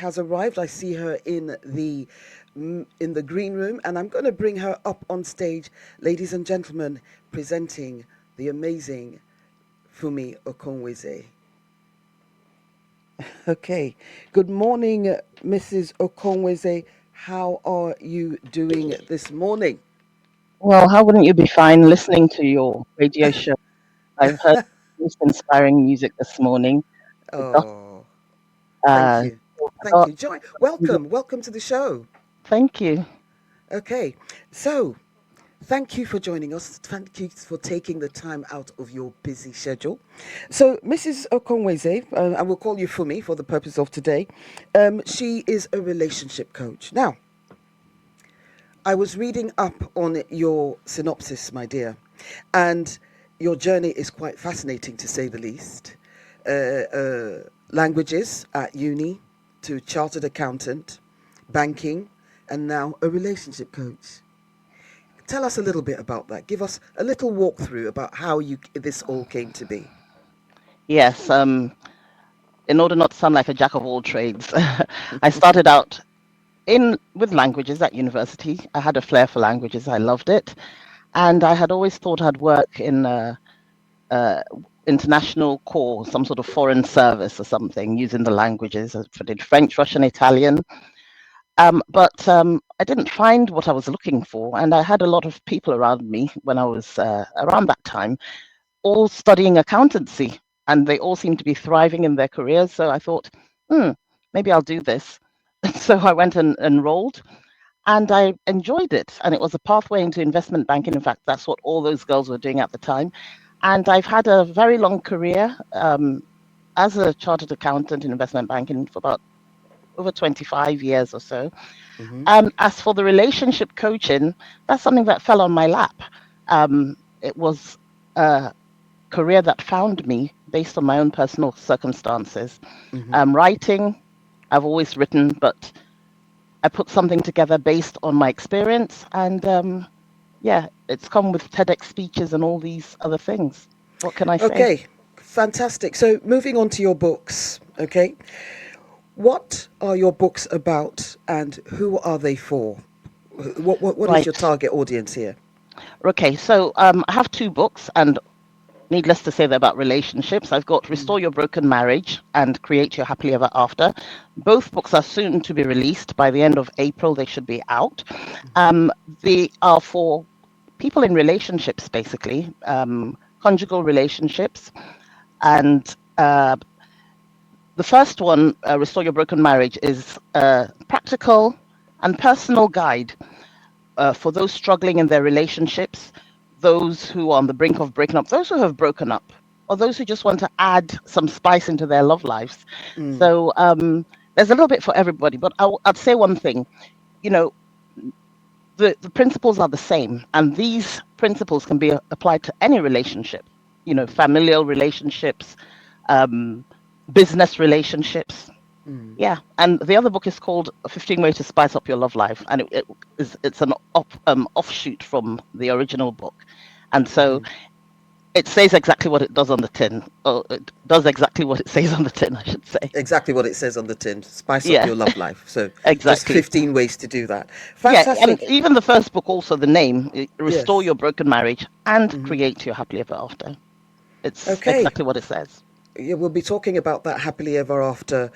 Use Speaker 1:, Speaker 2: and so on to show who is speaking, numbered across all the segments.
Speaker 1: has arrived. I see her in the green room, and I'm going to bring her up on stage, ladies and gentlemen, presenting the amazing Funmi Okonweze. Okay. Good morning, Mrs. Okonweze. How are you doing this morning?
Speaker 2: Well, how wouldn't you be fine listening to your radio show? I've heard most inspiring music this morning. The
Speaker 1: Oh, thank
Speaker 2: uh,
Speaker 1: you. Thank
Speaker 2: got-
Speaker 1: you. Joy, welcome to the show.
Speaker 2: thank you.
Speaker 1: Okay. So, thank you for joining us. Thank you for taking the time out of your busy schedule. So, Mrs. Okonweze, and we'll call you Fumi for the purpose of today, she is a relationship coach. Now, I was reading up on your synopsis, my dear, and your journey is quite fascinating to say the least. Languages at uni to chartered accountant, banking, and now a relationship coach. Tell us a little bit about that. Give us a little walkthrough about how you this all came to be.
Speaker 2: Yes, in order not to sound like a jack of all trades, I started out in with languages at university. I had a flair for languages. I loved it, and I had always thought I'd work in uh, international corps, some sort of foreign service or something, using the languages. I did French, Russian, Italian. But I didn't find what I was looking for, and I had a lot of people around me when I was around that time, all studying accountancy, and they all seemed to be thriving in their careers. So I thought, hmm, maybe I'll do this. So I went and enrolled, and I enjoyed it. And it was a pathway into investment banking. In fact, that's what all those girls were doing at the time. And I've had a very long career as a chartered accountant in investment banking for about over 25 years or so.
Speaker 1: Mm-hmm.
Speaker 2: As for the relationship coaching, that's something that fell on my lap. It was a career that found me based on my own personal circumstances.
Speaker 1: Mm-hmm.
Speaker 2: Writing, I've always written, but I put something together based on my experience, and yeah, it's come with TEDx speeches and all these other things. What can I say?
Speaker 1: Okay, fantastic. So, moving on to your books. Okay, what are your books about, and who are they for? What is your
Speaker 2: Right.
Speaker 1: target audience here?
Speaker 2: Okay. So I have two books, and needless to say, they're about relationships. I've got
Speaker 1: Mm.
Speaker 2: Restore Your Broken Marriage and Create Your Happily Ever After. Both books are soon to be released. By the end of April, they should be out.
Speaker 1: Mm-hmm.
Speaker 2: Um, they are for people in relationships, basically, conjugal relationships. And the first one, Restore Your Broken Marriage, is a practical and personal guide for those struggling in their relationships, those who are on the brink of breaking up, those who have broken up, or those who just want to add some spice into their love lives.
Speaker 1: Mm.
Speaker 2: So there's a little bit for everybody. But I'd say one thing, you know, the principles are the same, and these principles can be applied to any relationship, familial relationships, um, business relationships.
Speaker 1: Mm.
Speaker 2: Yeah, and the other book is called 15 Ways to Spice Up Your Love Life, and it's an offshoot from the original book, and so
Speaker 1: Mm-hmm.
Speaker 2: it says exactly what it does on the tin, or it does exactly what it says on the tin, I should say.
Speaker 1: Exactly what it says on the tin. Spice up
Speaker 2: Yeah,
Speaker 1: your love life. So, just
Speaker 2: exactly.
Speaker 1: 15 ways to do that.
Speaker 2: Yeah, and
Speaker 1: Fantastic.
Speaker 2: even the first book, also the name, Restore
Speaker 1: Yes.
Speaker 2: Your Broken Marriage and
Speaker 1: Mm-hmm.
Speaker 2: Create Your Happily Ever After. It's
Speaker 1: Okay.
Speaker 2: exactly what it says.
Speaker 1: Yeah, we'll be talking about that happily ever after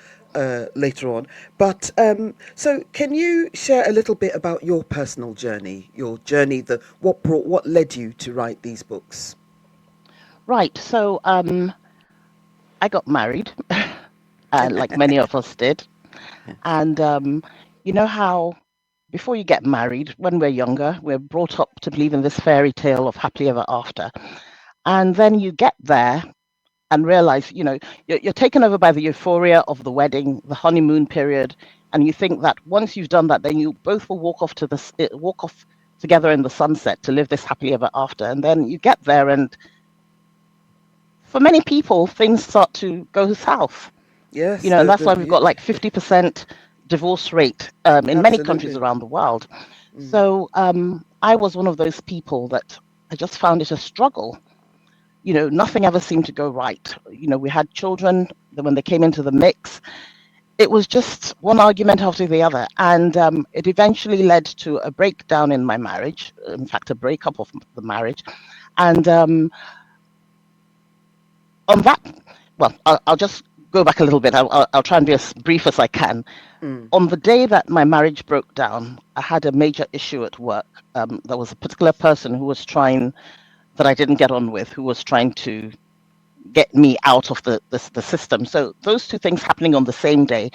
Speaker 1: later on. But so, can you share a little bit about your personal journey? Your journey, what led you to write these books?
Speaker 2: Right, so I got married, like many of us did. And you know how before you get married, when we're younger, we're brought up to believe in this fairy tale of happily ever after. And then you get there and realize, you're taken over by the euphoria of the wedding, the honeymoon period, and you think that once you've done that, then you both will walk off together in the sunset to live this happily ever after. And then you get there, and for many people, things start to go south.
Speaker 1: Yes,
Speaker 2: And that's why we've got like 50% divorce rate in many countries
Speaker 1: absolutely.
Speaker 2: around the world.
Speaker 1: Mm.
Speaker 2: So I was one of those people that I just found it a struggle. Nothing ever seemed to go right. We had children, then when they came into the mix, it was just one argument after the other, and it eventually led to a breakdown in my marriage. In fact, a breakup of the marriage, and on that, well, I'll just go back a little bit. I'll try and be as brief as I can.
Speaker 1: Mm,
Speaker 2: On the day that my marriage broke down, I had a major issue at work. There was a particular person who was trying that I didn't get on with, who was trying to get me out of the system. So those two things happening on the same day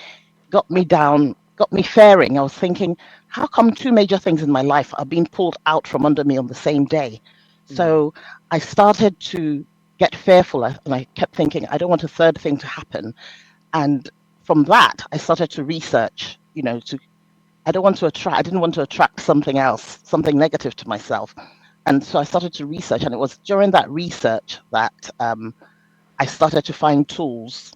Speaker 2: got me down, got me faring. I was thinking, how come two major things in my life are being pulled out from under me on the same day?
Speaker 1: mm,
Speaker 2: So I started to get fearful, and I kept thinking, I don't want a third thing to happen. And from that, I started to research, to I didn't want to attract something else, something negative to myself. And so I started to research, and it was during that research that I started to find tools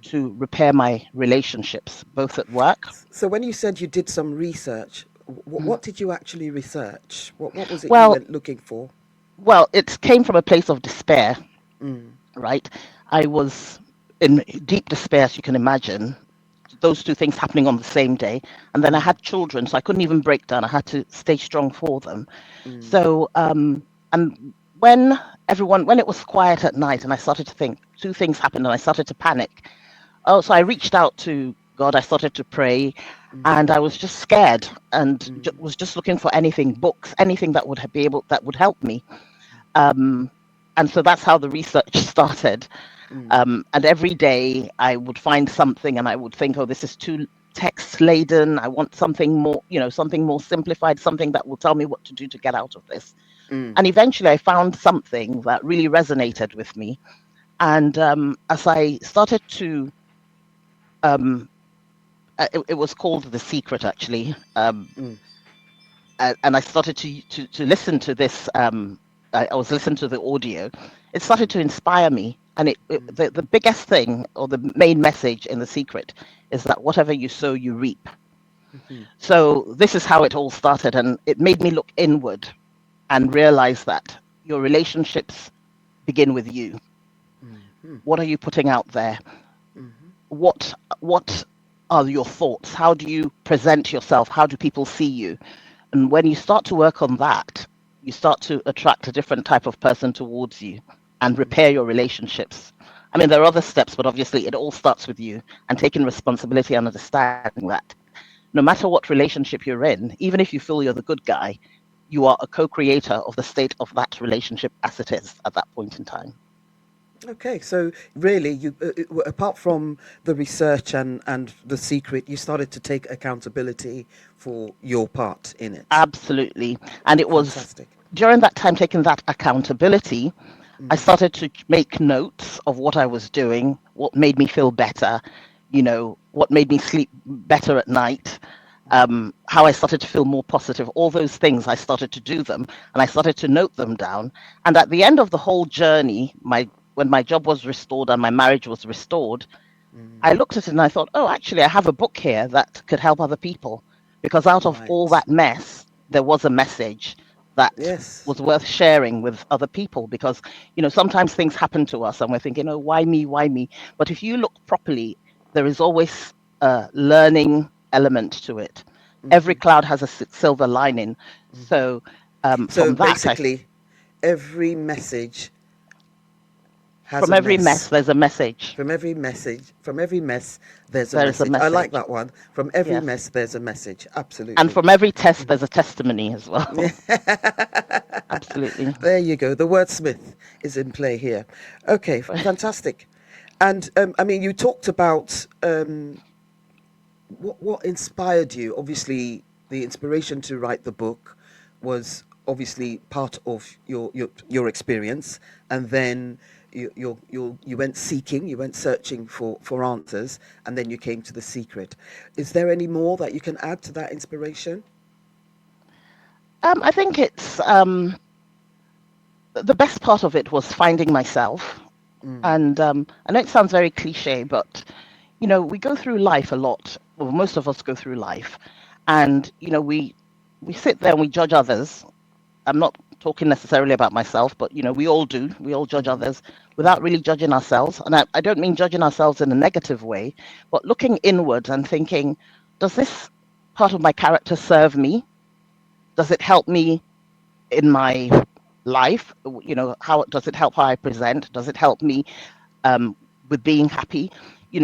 Speaker 2: to repair my relationships, both at work.
Speaker 1: So when you said you did some research,
Speaker 2: Mm.
Speaker 1: what did you actually research? What was it you
Speaker 2: Well,
Speaker 1: went looking for?
Speaker 2: well, it came from a place of despair,
Speaker 1: Mm,
Speaker 2: right? I was in deep despair, as you can imagine. Those two things happening on the same day, and then I
Speaker 1: mm,
Speaker 2: had children, so I couldn't even break down. I had to stay strong for them.
Speaker 1: mm,
Speaker 2: So, and when it was quiet at night, and I started to think, two things happened, and I started to panic. Oh, so I reached out to God. I started to pray, and I was just scared, and was just looking for anything, books, anything that would that would help me. Um, and so that's how the research started. And every day I would find something, and I would think, oh, this is too text laden. I want something more, something more simplified, something that will tell me what to do to get out of this.
Speaker 1: mm,
Speaker 2: And eventually I found something that really resonated with me. And as I started to um, it was called The Secret, actually.
Speaker 1: mm,
Speaker 2: And I started to listen to this. I was listening to the audio. It started to inspire me, and the biggest thing, or the main message in The Secret, is that whatever you sow, you reap. So this is how it all started, and it made me look inward and realize that your relationships begin with you. What are you putting out there? What are your thoughts? How do you present yourself? How do people see you? And when you start to work on that, you start to attract a different type of person towards you and repair your relationships. I mean, there are other steps, but obviously it all starts with you and taking responsibility and understanding that no matter what relationship you're in, even if you feel you're the good guy, you are a co-creator of the state of that relationship as it is at that point in time.
Speaker 1: Okay, so really, apart from the research and the secret, you started to take accountability for your part in it.
Speaker 2: Absolutely. And it was
Speaker 1: Fantastic.
Speaker 2: during that time taking that accountability, I started to make notes of what I was doing, what made me feel better, what made me sleep better at night, how I started to feel more positive. All those things, I started to do them, and I started to note them down. And at the end of the whole journey, when my job was restored and my marriage was restored, I looked at it and I thought, oh, actually, I have a book here that could help other people. Because out of all
Speaker 1: Right.
Speaker 2: that mess, there was a message that
Speaker 1: Yes.
Speaker 2: was worth sharing with other people. Because, sometimes things happen to us and we're thinking, oh, why me? Why me? But if you look properly, there is always a learning element to it. Every cloud has a silver lining. So
Speaker 1: So
Speaker 2: from that,
Speaker 1: basically, every message has
Speaker 2: from
Speaker 1: a
Speaker 2: every mess,
Speaker 1: mess.
Speaker 2: there's a message.
Speaker 1: From every mess, there's a
Speaker 2: There is a
Speaker 1: message. I like
Speaker 2: message.
Speaker 1: that one. From every
Speaker 2: Yes.
Speaker 1: mess, there's a message.
Speaker 2: And
Speaker 1: Absolutely.
Speaker 2: from every test, there's a testimony as well. Absolutely.
Speaker 1: There you go. The wordsmith is in play here. Okay, fantastic. And I mean, you talked about what inspired you. Obviously, the inspiration to write the book was obviously part of your experience, and then you went seeking, you went searching for answers, and then you came to the secret. Is there any more that you can add to that inspiration?
Speaker 2: I think it's the best part of it was finding myself. And I know it sounds very cliche, but we go through life a lot. Well, most of us go through life, and we sit there and we judge others. I'm not talking necessarily about myself, but we all do. We all judge others without really judging ourselves. And I don't mean judging ourselves in a negative way, but looking inwards and thinking, does this part of my character serve me? Does it help me in my life? How does it help how I present? Does it help me um, with being happy?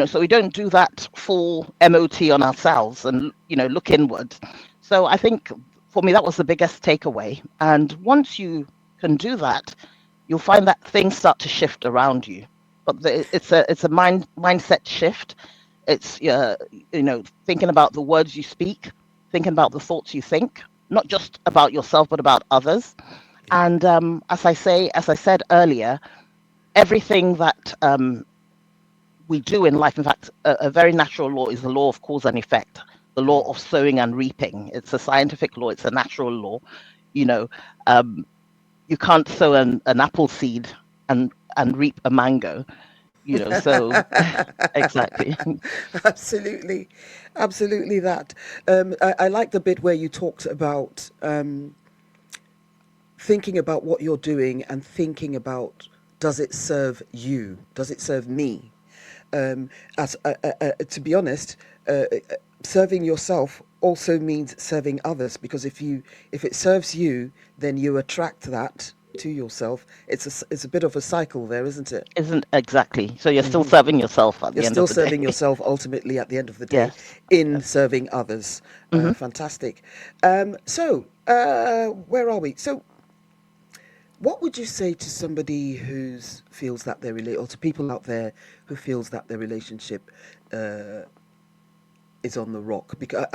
Speaker 2: So we don't do that full MOT on ourselves and, look inward. So I think for me, that was the biggest takeaway. And once you can do that, you'll find that things start to shift around you. But it's a mindset shift. It's thinking about the words you speak, thinking about the thoughts you think, not just about yourself but about others.
Speaker 1: Yeah.
Speaker 2: And as I said earlier, everything that we do in life, in fact, a very natural law is the law of cause and effect, the law of sowing and reaping. It's a scientific law. It's a natural law. You know, you can't sow an apple seed and reap a mango. So exactly.
Speaker 1: Absolutely, absolutely that. I like the bit where you talked about thinking about what you're doing and thinking about, does it serve you? Does it serve me? As To be honest, serving yourself also means serving others, because if it serves you, then you attract that to yourself. It's a bit of a cycle there, isn't it?
Speaker 2: Isn't exactly. So you're still serving yourself at
Speaker 1: You're
Speaker 2: the end
Speaker 1: still
Speaker 2: of the day.
Speaker 1: serving yourself ultimately at the end of the day
Speaker 2: Yes.
Speaker 1: in
Speaker 2: Yes.
Speaker 1: serving others.
Speaker 2: Hmm.
Speaker 1: Fantastic. Where are we? So, what would you say to somebody who feels that or to people out there who feels that their relationship uh, is on the rock? Because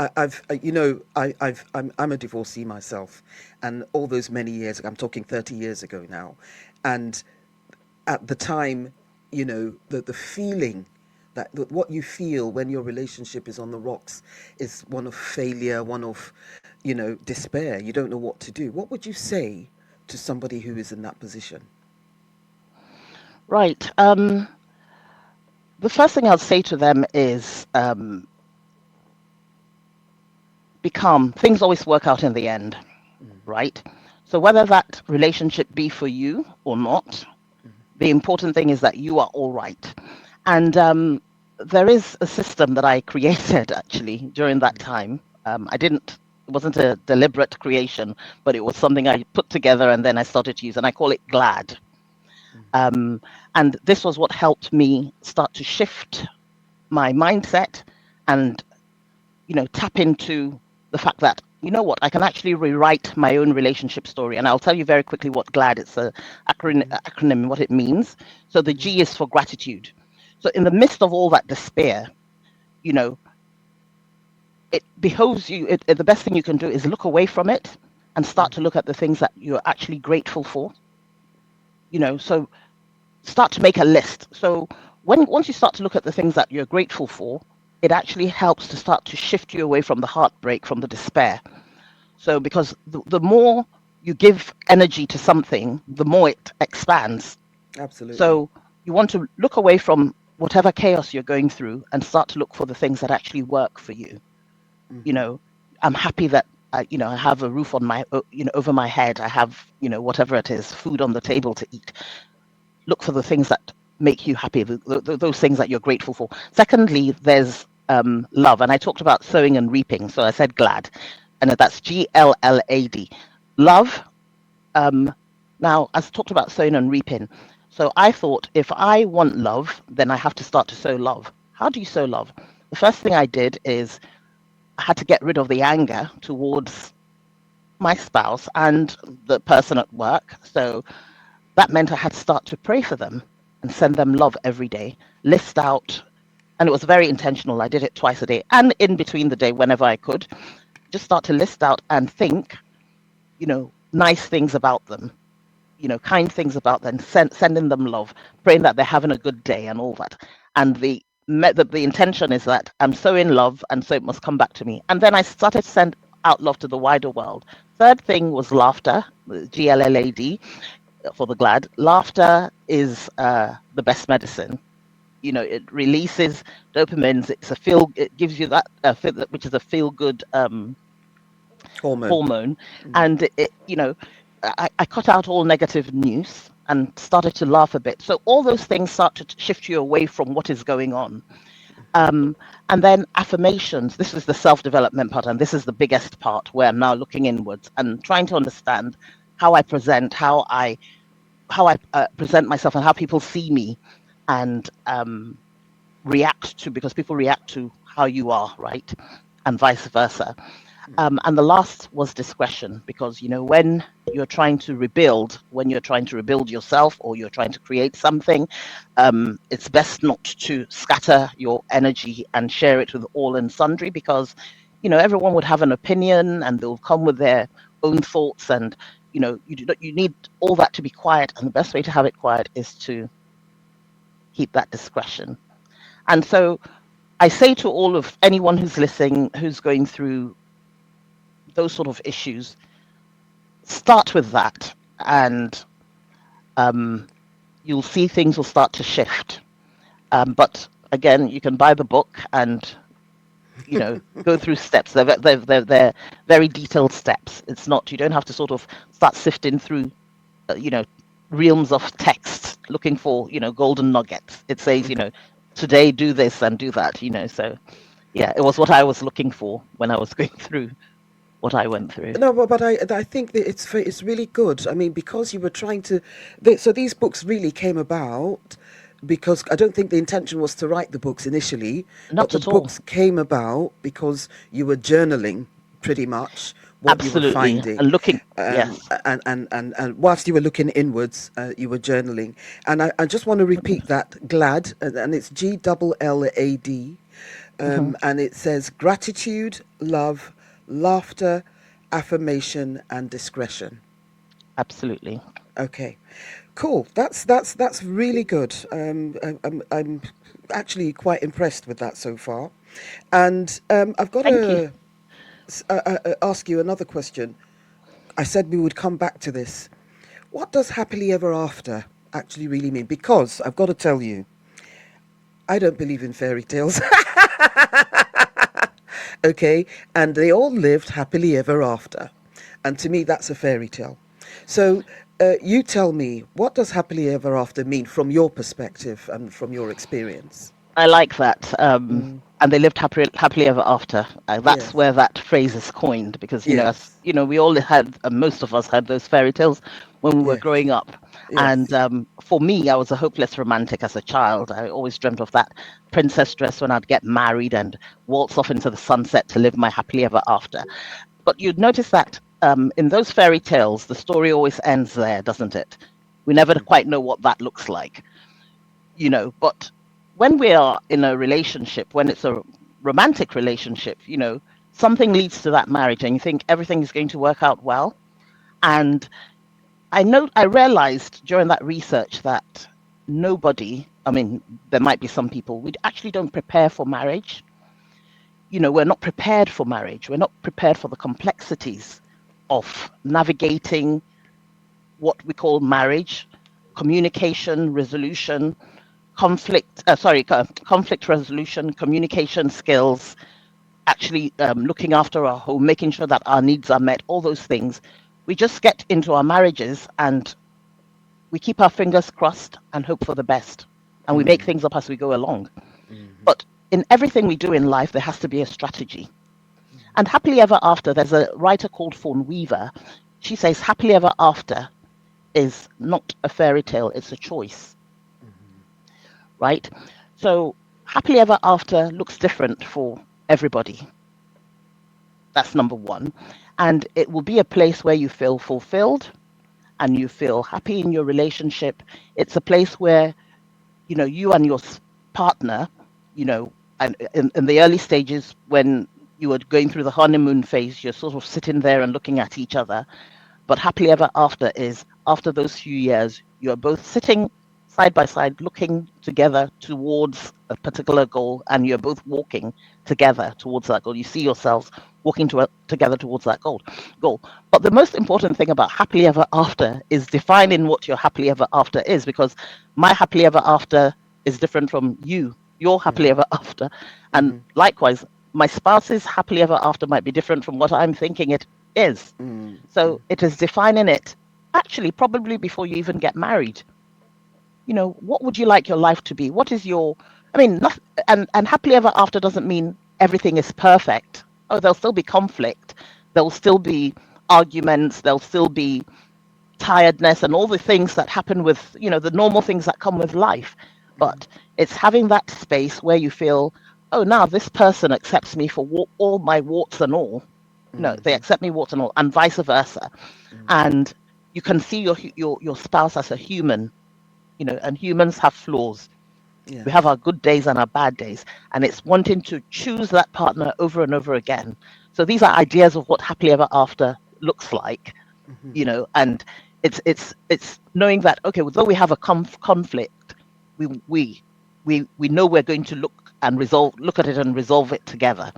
Speaker 1: I'm a divorcee myself, and all those many years ago, I'm talking 30 years ago now, and at the time, the feeling that what you feel when your relationship is on the rocks is one of failure, one of, despair. You don't know what to do. What would you say to somebody who is in that position?
Speaker 2: Right. The first thing I'll say to them is be calm. Things always work out in the end, right? So whether that relationship be for you or not, the important thing is that you are all right. And there is a system that I created actually during that time. I didn't. It wasn't a deliberate creation, but it was something I put together and then I started to use, and I call it GLAD. Um, and this was what helped me start to shift my mindset and tap into the fact that I can actually rewrite my own relationship story. And I'll tell you very quickly what GLAD, it's a acronym, what it means. So the G is for gratitude. So in the midst of all that despair, you know it behoves you, the best thing you can do is look away from it and start to look at the things that you're actually grateful for. So start to make a list. So once you start to look at the things that you're grateful for, it actually helps to start to shift you away from the heartbreak, from the despair. So because the more you give energy to something, the more it expands.
Speaker 1: Absolutely.
Speaker 2: So you want to look away from whatever chaos you're going through and start to look for the things that actually work for you. You know, I'm happy that I have a roof on my over my head. I have whatever it is, food on the table to eat. Look for the things that make you happy, those things that you're grateful for. Secondly, there's love, and I talked about sowing and reaping, so I said glad, and that's GLLAD, love. Now, as I talked about sowing and reaping, so I thought if I want love, then I have to start to sow love. How do you sow love? The first thing I did is I had to get rid of the anger towards my spouse and the person at work. So that meant I had to start to pray for them and send them love every day, list out, and it was very intentional. I did it twice a day and in between the day whenever I could, just start to list out and think, nice things about them, kind things about them, sending them love, praying that they're having a good day and all that. And the intention is that I'm so in love, and so it must come back to me. And then I started to send out love to the wider world. Third thing was laughter, GLLAD for the glad. Laughter is the best medicine. It releases dopamines. It gives you that which is a feel good
Speaker 1: Hormone.
Speaker 2: hormone, and I cut out all negative news and started to laugh a bit. So all those things start to shift you away from what is going on. And then affirmations. This is the self-development part, and this is the biggest part where I'm now looking inwards and trying to understand how I present, how I present myself, and how people see me, and react to, because people react to how you are, right, and vice versa. And the last was discretion, because when you're trying to rebuild, yourself, or you're trying to create something, it's best not to scatter your energy and share it with all and sundry, because everyone would have an opinion and they'll come with their own thoughts, and you need all that to be quiet, and the best way to have it quiet is to keep that discretion. And so I say to all of anyone who's listening, who's going through those sort of issues, start with that, and you'll see things will start to shift. But again, you can buy the book and go through steps. They're very detailed steps. It's not, you don't have to sort of start sifting through realms of text looking for golden nuggets. It says today do this and do that. So yeah, it was what I was looking for when I was going through what I went through.
Speaker 1: No, but I think that it's really good. I mean, because you were trying to, so these books really came about because I don't think the intention was to write the books initially, but
Speaker 2: Not
Speaker 1: the
Speaker 2: at all.
Speaker 1: books came about because you were journaling pretty much what you were
Speaker 2: Absolutely.
Speaker 1: finding,
Speaker 2: And looking, yes.
Speaker 1: and whilst you were looking inwards, you were journaling. And I just want to repeat that GLAD, and it's GLLAD,
Speaker 2: Hmm.
Speaker 1: and it says gratitude, love, laughter, affirmation, and discretion.
Speaker 2: Absolutely.
Speaker 1: Okay, cool. That's really good. I'm actually quite impressed with that so far, and I've got
Speaker 2: Thank you.
Speaker 1: to ask you another question. I said we would come back to this. What does happily ever after actually really mean? Because I've got to tell you, I don't believe in fairy tales. Okay, and they all lived happily ever after, and to me that's a fairy tale. So you tell me, what does happily ever after mean from your perspective and from your experience?
Speaker 2: I like that.
Speaker 1: Mm,
Speaker 2: And they lived happily ever after. That's
Speaker 1: yes,
Speaker 2: where that phrase is coined, because
Speaker 1: yes,
Speaker 2: we all had, most of us had those fairy tales when we were
Speaker 1: yes,
Speaker 2: growing up. And
Speaker 1: yes.
Speaker 2: for me, I was a hopeless romantic as a child. I always dreamt of that princess dress when I'd get married and waltz off into the sunset to live my happily ever after. But you'd notice that in those fairy tales, the story always ends there, doesn't it? We never quite know what that looks like. But when we are in a relationship, when it's a romantic relationship, something leads to that marriage and you think everything is going to work out well. And I realized during that research that nobody, I mean, there might be some people, we actually don't prepare for marriage. We're not prepared for marriage. We're not prepared for the complexities of navigating what we call marriage, communication, resolution, conflict resolution, communication skills, actually looking after our home, making sure that our needs are met, all those things. We just get into our marriages and we keep our fingers crossed and hope for the best. And we make things up as we go along. But in everything we do in life, there has to be a strategy. And happily ever after, there's a writer called Fawn Weaver. She says happily ever after is not a fairy tale, it's a choice, right? So happily ever after looks different for everybody. That's number one. And it will be a place where you feel fulfilled and you feel happy in your relationship. It's a place where, you and your partner, and in the early stages when you were going through the honeymoon phase, you're sort of sitting there and looking at each other. But happily ever after is after those few years, you're both sitting side by side, looking together towards a particular goal, and you're both walking together towards that goal. You see yourselves walking together towards that goal. But the most important thing about happily ever after is defining what your happily ever after is, because my happily ever after is different from your happily ever after. And likewise, my spouse's happily ever after might be different from what I'm thinking it is. So it is defining it actually probably before you even get married. What would you like your life to be? What is your, I mean, and happily ever after doesn't mean everything is perfect. Oh, there'll still be conflict. There'll still be arguments. There'll still be tiredness and all the things that happen with, the normal things that come with life. But it's having that space where you feel, oh, now this person accepts me for all my warts and all. They accept me warts and all, and vice versa. And you can see your spouse as a human, and humans have flaws.
Speaker 1: Yeah.
Speaker 2: We have our good days and our bad days, and it's wanting to choose that partner over and over again. So these are ideas of what happily ever after looks like, and it's knowing that, okay, though we have a conflict, we know we're going to look at it and resolve it together,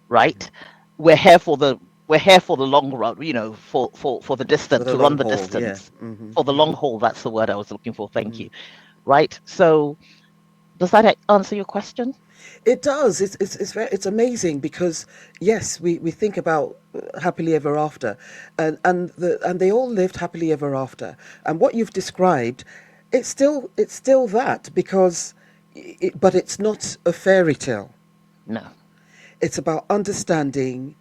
Speaker 2: right? We're here for the long run, for the distance,
Speaker 1: For the
Speaker 2: to run
Speaker 1: long
Speaker 2: the
Speaker 1: haul, yeah.
Speaker 2: distance, for the long haul. That's the word I was looking for. Thank you. Right. So does that answer your question?
Speaker 1: It does. It's amazing because yes, we think about happily ever after, and they all lived happily ever after. And what you've described, it's still that because, but it's not a fairy tale.
Speaker 2: No.
Speaker 1: It's about understanding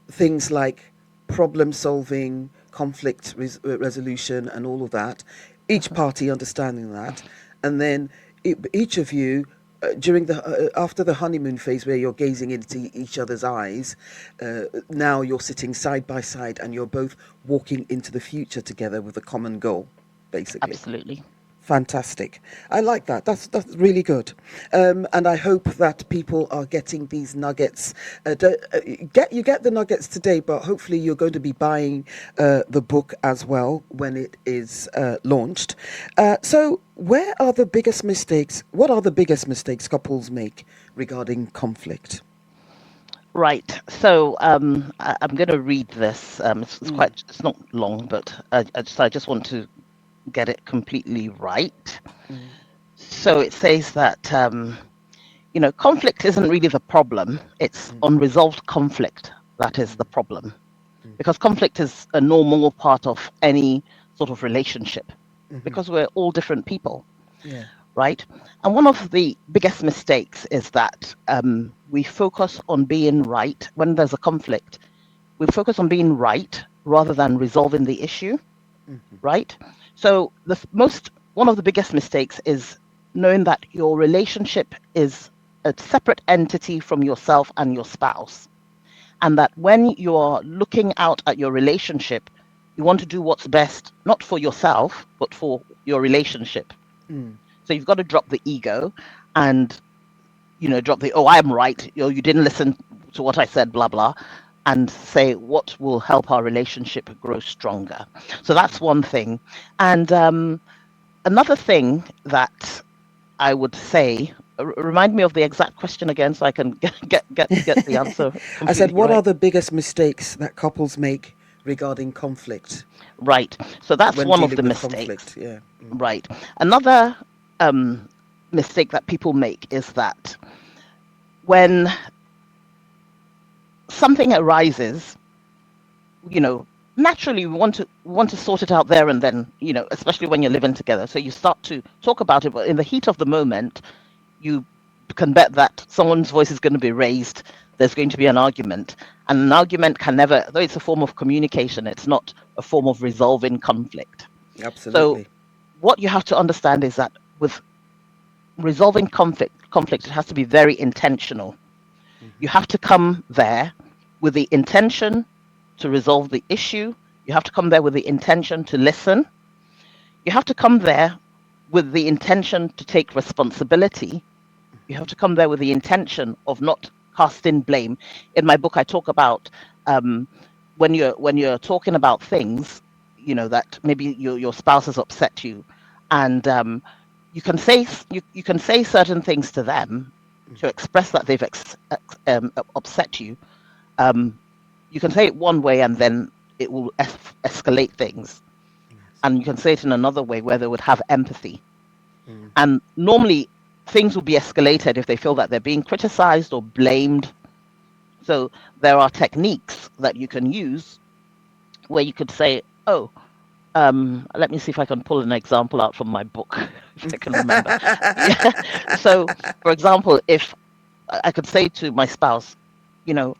Speaker 1: things like problem solving, conflict resolution, and all of that. Each party understanding that, and then each of you. During the after the honeymoon phase, where you're gazing into each other's eyes, now you're sitting side by side and you're both walking into the future together with a common goal, basically.
Speaker 2: Absolutely.
Speaker 1: Fantastic. I like that. That's really good. And I hope that people are getting these nuggets. You get the nuggets today, but hopefully you're going to be buying the book as well when it is launched. So, where are the biggest mistakes? What are the biggest mistakes couples make regarding conflict?
Speaker 2: Right. So I'm going to read this. It's not long, but I just want to get it completely right. So it says that conflict isn't really the problem; it's unresolved conflict that is the problem, because conflict is a normal part of any sort of relationship, because we're all different people.
Speaker 1: Yeah.
Speaker 2: Right? And one of the biggest mistakes is that we focus on being right when there's a conflict. We focus on being right rather than resolving the issue, right? So one of the biggest mistakes is knowing that your relationship is a separate entity from yourself and your spouse, and that when you're looking out at your relationship, you want to do what's best, not for yourself, but for your relationship. So you've got to drop the ego and, drop the, oh, I'm right. You didn't listen to what I said, blah, blah, and say what will help our relationship grow stronger. So that's one thing. And another thing that I would say, remind me of the exact question again so I can get the answer
Speaker 1: I said,
Speaker 2: completely
Speaker 1: what are
Speaker 2: right.
Speaker 1: the biggest mistakes that couples make regarding conflict
Speaker 2: Right. So that's
Speaker 1: when
Speaker 2: one of
Speaker 1: dealing
Speaker 2: the
Speaker 1: with
Speaker 2: mistakes.
Speaker 1: conflict? Yeah.
Speaker 2: Right. Another mistake that people make is that when something arises, naturally we want to sort it out there and then, especially when you're living together. So you start to talk about it, but in the heat of the moment, you can bet that someone's voice is going to be raised. There's going to be an argument, and an argument can never, though it's a form of communication, it's not a form of resolving conflict. So
Speaker 1: Absolutely.
Speaker 2: what you have to understand is that with resolving conflict, it has to be very intentional. You have to come there with the intention to resolve the issue. You have to come there with the intention to listen. You have to come there with the intention to take responsibility. You have to come there with the intention of not casting blame. In my book, I talk about when you're talking about things, that maybe your spouse has upset you, and you can say certain things to them to express that they've upset you. Um, you can say it one way, and then it will escalate things, and you can say it in another way where they would have empathy. And normally, things will be escalated if they feel that they're being criticized or blamed. So there are techniques that you can use where you could say, Oh, let me see if I can pull an example out from my book, if I can remember. Yeah. So, for example, if I could say to my spouse,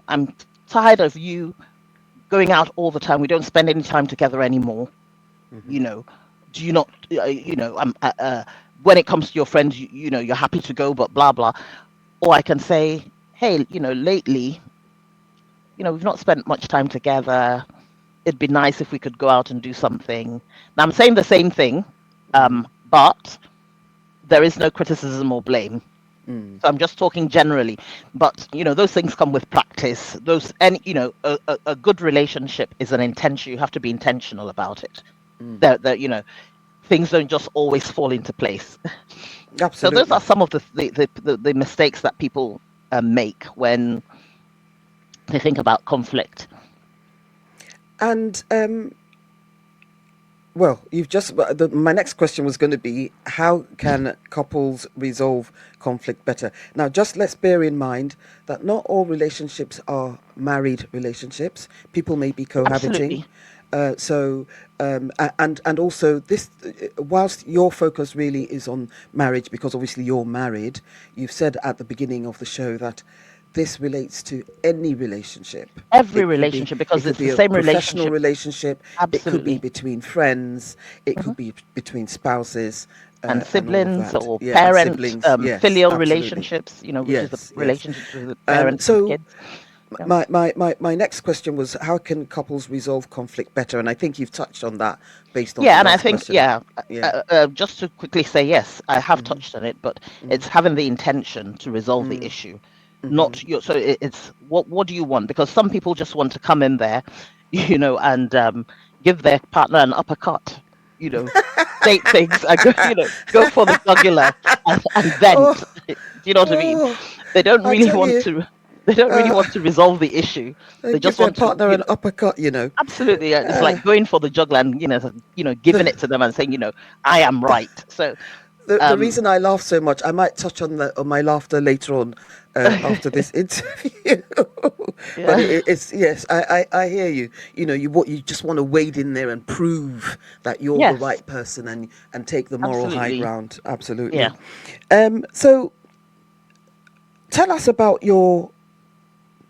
Speaker 2: I'm tired of you going out all the time. We don't spend any time together anymore.
Speaker 1: Mhm.
Speaker 2: You know, do you not, when it comes to your friends, you're happy to go, but blah, blah. Or I can say, hey, lately, we've not spent much time together. It'd be nice if we could go out and do something. Now, I'm saying the same thing,
Speaker 1: Mhm.
Speaker 2: but there is no criticism or blame.
Speaker 1: Mm.
Speaker 2: So I'm just talking generally, but those things come with practice. A good relationship is an intention. You have to be intentional about it.
Speaker 1: Mm.
Speaker 2: That things don't just always fall into place. So those are
Speaker 1: Absolutely.
Speaker 2: some of the mistakes that people make when they think about conflict.
Speaker 1: And well, you've just. My next question was going to be, how can couples resolve conflict better? Now, just let's bear in mind that not all relationships are married relationships. People may be cohabiting.
Speaker 2: Absolutely.
Speaker 1: And also this, whilst your focus really is on marriage, because obviously you're married, you've said at the beginning of the show that this relates to any relationship.
Speaker 2: Every
Speaker 1: It could be
Speaker 2: relationship,
Speaker 1: it
Speaker 2: because
Speaker 1: could
Speaker 2: it's
Speaker 1: be
Speaker 2: the
Speaker 1: a
Speaker 2: same
Speaker 1: professional
Speaker 2: relationship.
Speaker 1: relationship. It could be
Speaker 2: Absolutely.
Speaker 1: between friends. It
Speaker 2: Hmm.
Speaker 1: could be between spouses,
Speaker 2: And
Speaker 1: and all of
Speaker 2: siblings
Speaker 1: that.
Speaker 2: or
Speaker 1: Yeah, and
Speaker 2: parent,
Speaker 1: siblings. Yes,
Speaker 2: filial
Speaker 1: absolutely.
Speaker 2: relationships, which is the
Speaker 1: Yes, yes.
Speaker 2: relationships with parents and
Speaker 1: So
Speaker 2: kids. Yeah.
Speaker 1: my next question was, how can couples resolve conflict better? And I think you've touched on that based on the
Speaker 2: Yeah, and I
Speaker 1: last
Speaker 2: think,
Speaker 1: question.
Speaker 2: yeah,
Speaker 1: Yeah.
Speaker 2: just to quickly say, yes, I have
Speaker 1: Mm-hmm.
Speaker 2: touched on it, but
Speaker 1: Mm-hmm.
Speaker 2: it's having the intention to resolve the
Speaker 1: Mm.
Speaker 2: issue,
Speaker 1: Mm-hmm.
Speaker 2: not your. So it's what do you want? Because some people just want to come in there, and give their partner an uppercut, state things, and go, go for the jugular and vent.
Speaker 1: Oh,
Speaker 2: Do you know what I mean?
Speaker 1: oh,
Speaker 2: They don't
Speaker 1: I
Speaker 2: really
Speaker 1: tell
Speaker 2: want
Speaker 1: you,
Speaker 2: to. They don't really
Speaker 1: uh,
Speaker 2: want to resolve the issue.
Speaker 1: they
Speaker 2: They
Speaker 1: give
Speaker 2: just
Speaker 1: their
Speaker 2: want to,
Speaker 1: partner an uppercut.
Speaker 2: absolutely. Yeah, it's
Speaker 1: Uh,
Speaker 2: like going for the juggler and
Speaker 1: the
Speaker 2: giving it to them and saying, I am right. So
Speaker 1: the
Speaker 2: um
Speaker 1: reason I laugh so much, I might touch on my laughter later on, after this interview. But
Speaker 2: yeah,
Speaker 1: it's, yes, I hear you. You just want to wade in there and prove that you're the
Speaker 2: yes,
Speaker 1: right person, and take the moral high
Speaker 2: absolutely.
Speaker 1: ground. Absolutely.
Speaker 2: Yeah,
Speaker 1: So tell us about your,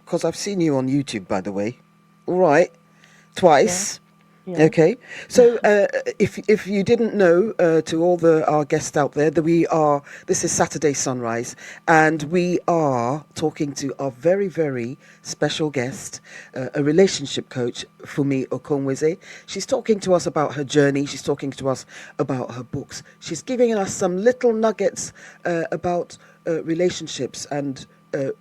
Speaker 1: because I've seen you on YouTube, by the way. All right,
Speaker 2: yeah,
Speaker 1: twice.
Speaker 2: yeah.
Speaker 1: Okay, so if you didn't know, to all our guests out there, that this is Saturday Sunrise, and we are talking to our very, very special guest, a relationship coach, Funmi Okonweze. She's talking to us about her journey. She's talking to us about her books. She's giving us some little nuggets about relationships and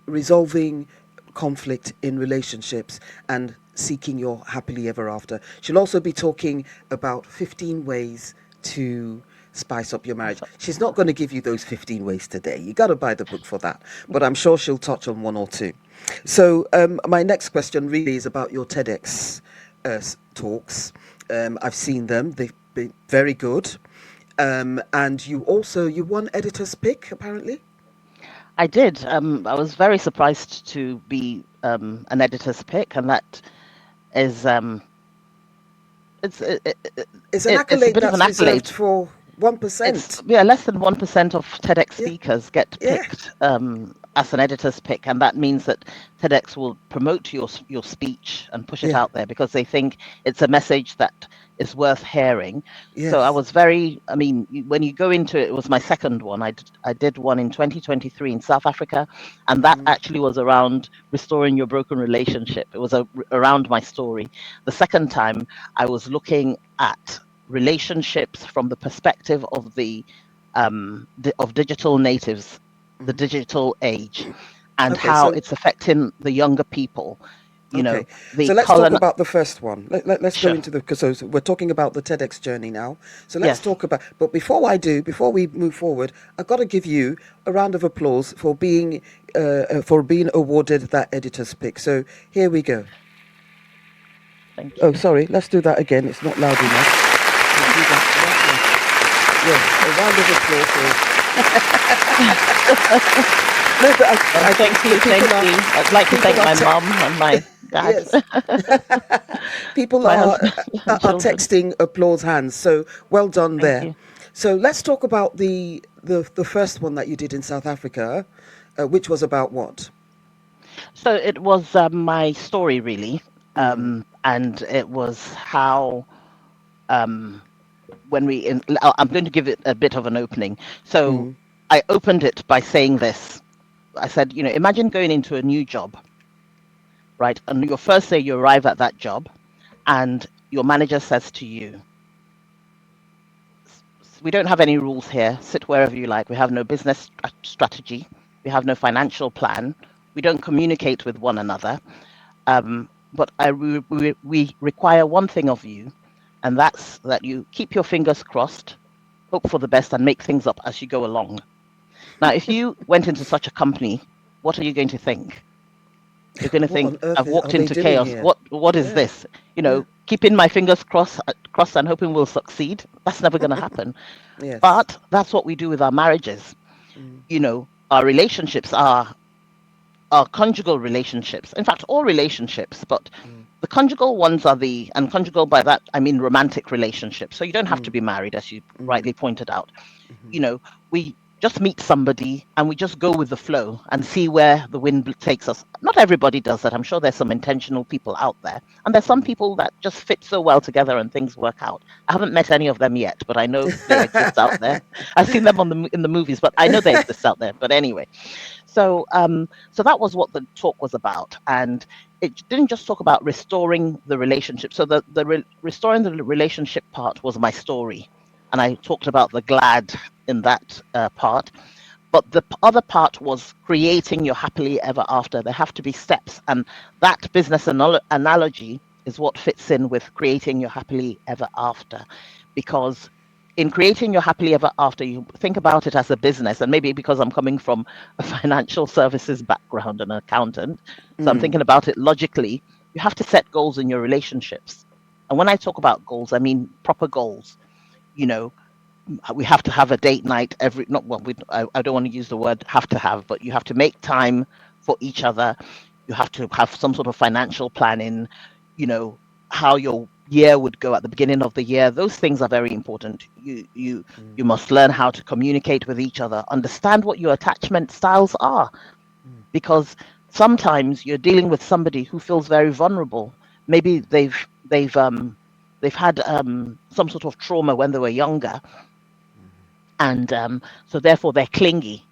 Speaker 1: resolving conflict in relationships and seeking your happily ever after. She'll also be talking about 15 ways to spice up your marriage. She's not going to give you those 15 ways today. You got to buy the book for that. But I'm sure she'll touch on one or two. So, my next question really is about your TEDx talks. I've seen them, they've been very good. And you won editor's pick, apparently.
Speaker 2: I did. I was very surprised to be an editor's pick, and that is it's
Speaker 1: It's an
Speaker 2: it's a
Speaker 1: accolade
Speaker 2: bit of an
Speaker 1: that's reserved
Speaker 2: accolade.
Speaker 1: for
Speaker 2: It's
Speaker 1: 1%.
Speaker 2: yeah, less than 1% of TEDx
Speaker 1: Yeah,
Speaker 2: speakers get
Speaker 1: yeah,
Speaker 2: picked as an editor's pick, and that means that TEDx will promote your speech and push it
Speaker 1: yeah,
Speaker 2: out there because they think it's a message that is worth hearing. So I
Speaker 1: yes.
Speaker 2: was I mean, when you go into it, it was my second one. I did one in 2023 in South Africa, and that
Speaker 1: Mm,
Speaker 2: actually was around restoring your broken relationship. It was around my story. The second time, I was looking at relationships from the perspective of of digital natives, the
Speaker 1: mhm.
Speaker 2: digital age, and
Speaker 1: Okay,
Speaker 2: how
Speaker 1: so
Speaker 2: it's affecting the younger people.
Speaker 1: okay,
Speaker 2: The
Speaker 1: so let's talk
Speaker 2: colon.
Speaker 1: about the first one. Let's go
Speaker 2: Sure.
Speaker 1: into the, because so we're talking about the TEDx journey now. So let's
Speaker 2: Yes.
Speaker 1: talk about. But before we move forward, I've got to give you a round of applause for being awarded that editor's pick. So here we go.
Speaker 2: Thank
Speaker 1: Oh,
Speaker 2: you.
Speaker 1: sorry. Let's do that again. It's not loud enough. We'll do that. Yes, a round of applause for. No, but
Speaker 2: Well, thank
Speaker 1: the
Speaker 2: you. Thank
Speaker 1: people are
Speaker 2: you. I'd like to
Speaker 1: people
Speaker 2: thank
Speaker 1: are
Speaker 2: my mum and my Dad,
Speaker 1: Yes. People
Speaker 2: my husband and
Speaker 1: are
Speaker 2: children.
Speaker 1: texting applause hands. So well done
Speaker 2: Thank
Speaker 1: there.
Speaker 2: you.
Speaker 1: So let's talk about the first one that you did in South Africa, which was about what?
Speaker 2: So it was my story, really.
Speaker 1: Mm,
Speaker 2: And it was how um, when I'm going to give it a bit of an opening. So
Speaker 1: mm,
Speaker 2: I opened it by saying this. I said, imagine going into a new job, right? And your first day you arrive at that job, and your manager says to you, we don't have any rules here. Sit wherever you like. We have no business strategy. We have no financial plan. We don't communicate with one another. But we require one thing of you, and that's that you keep your fingers crossed, hope for the best, and make things up as you go along. Now, if you went into such a company, what are you going to think? You're going to
Speaker 1: what
Speaker 2: think,
Speaker 1: on earth
Speaker 2: I've
Speaker 1: are
Speaker 2: walked
Speaker 1: they
Speaker 2: into
Speaker 1: doing
Speaker 2: chaos.
Speaker 1: here?
Speaker 2: What is
Speaker 1: Yeah,
Speaker 2: this?
Speaker 1: yeah,
Speaker 2: Keeping my fingers crossed and hoping we'll succeed. That's never going to happen.
Speaker 1: yes.
Speaker 2: But that's what we do with our marriages.
Speaker 1: Mm,
Speaker 2: Our relationships are conjugal relationships. In fact, all relationships, but
Speaker 1: mm,
Speaker 2: the conjugal ones and conjugal by that, I mean romantic relationships. So you don't have to
Speaker 1: mm,
Speaker 2: be married, as you
Speaker 1: mm,
Speaker 2: rightly pointed out.
Speaker 1: mhm.
Speaker 2: We just meet somebody and we just go with the flow and see where the wind takes us. Not everybody does that. I'm sure there's some intentional people out there. And there's some people that just fit so well together and things work out. I haven't met any of them yet, but I know they exist out there. I've seen them in the movies, but I know they exist out there. But anyway, so that was what the talk was about, and it didn't just talk about restoring the relationship. So restoring the relationship part was my story, and I talked about the glad in that part. But the other part was creating your happily ever after. There have to be steps, and that business analogy is what fits in with creating your happily ever after, because in creating your happily ever after, you think about it as a business. And maybe because I'm coming from a financial services background and an accountant, so I'm
Speaker 1: Mm,
Speaker 2: thinking about it logically. You have to set goals in your relationships, and when I talk about goals, I mean proper goals. you know we have to have a date night every not well I don't want to use the word have to have, but you have to make time for each other. You have to have some sort of financial planning, you know how your year would go at the beginning of the year. Those things are very important. You must learn how to communicate with each other, understand what your attachment styles are, because sometimes you're dealing with somebody who feels very vulnerable. Maybe they've had some sort of trauma when they were younger, and so therefore they're clingy.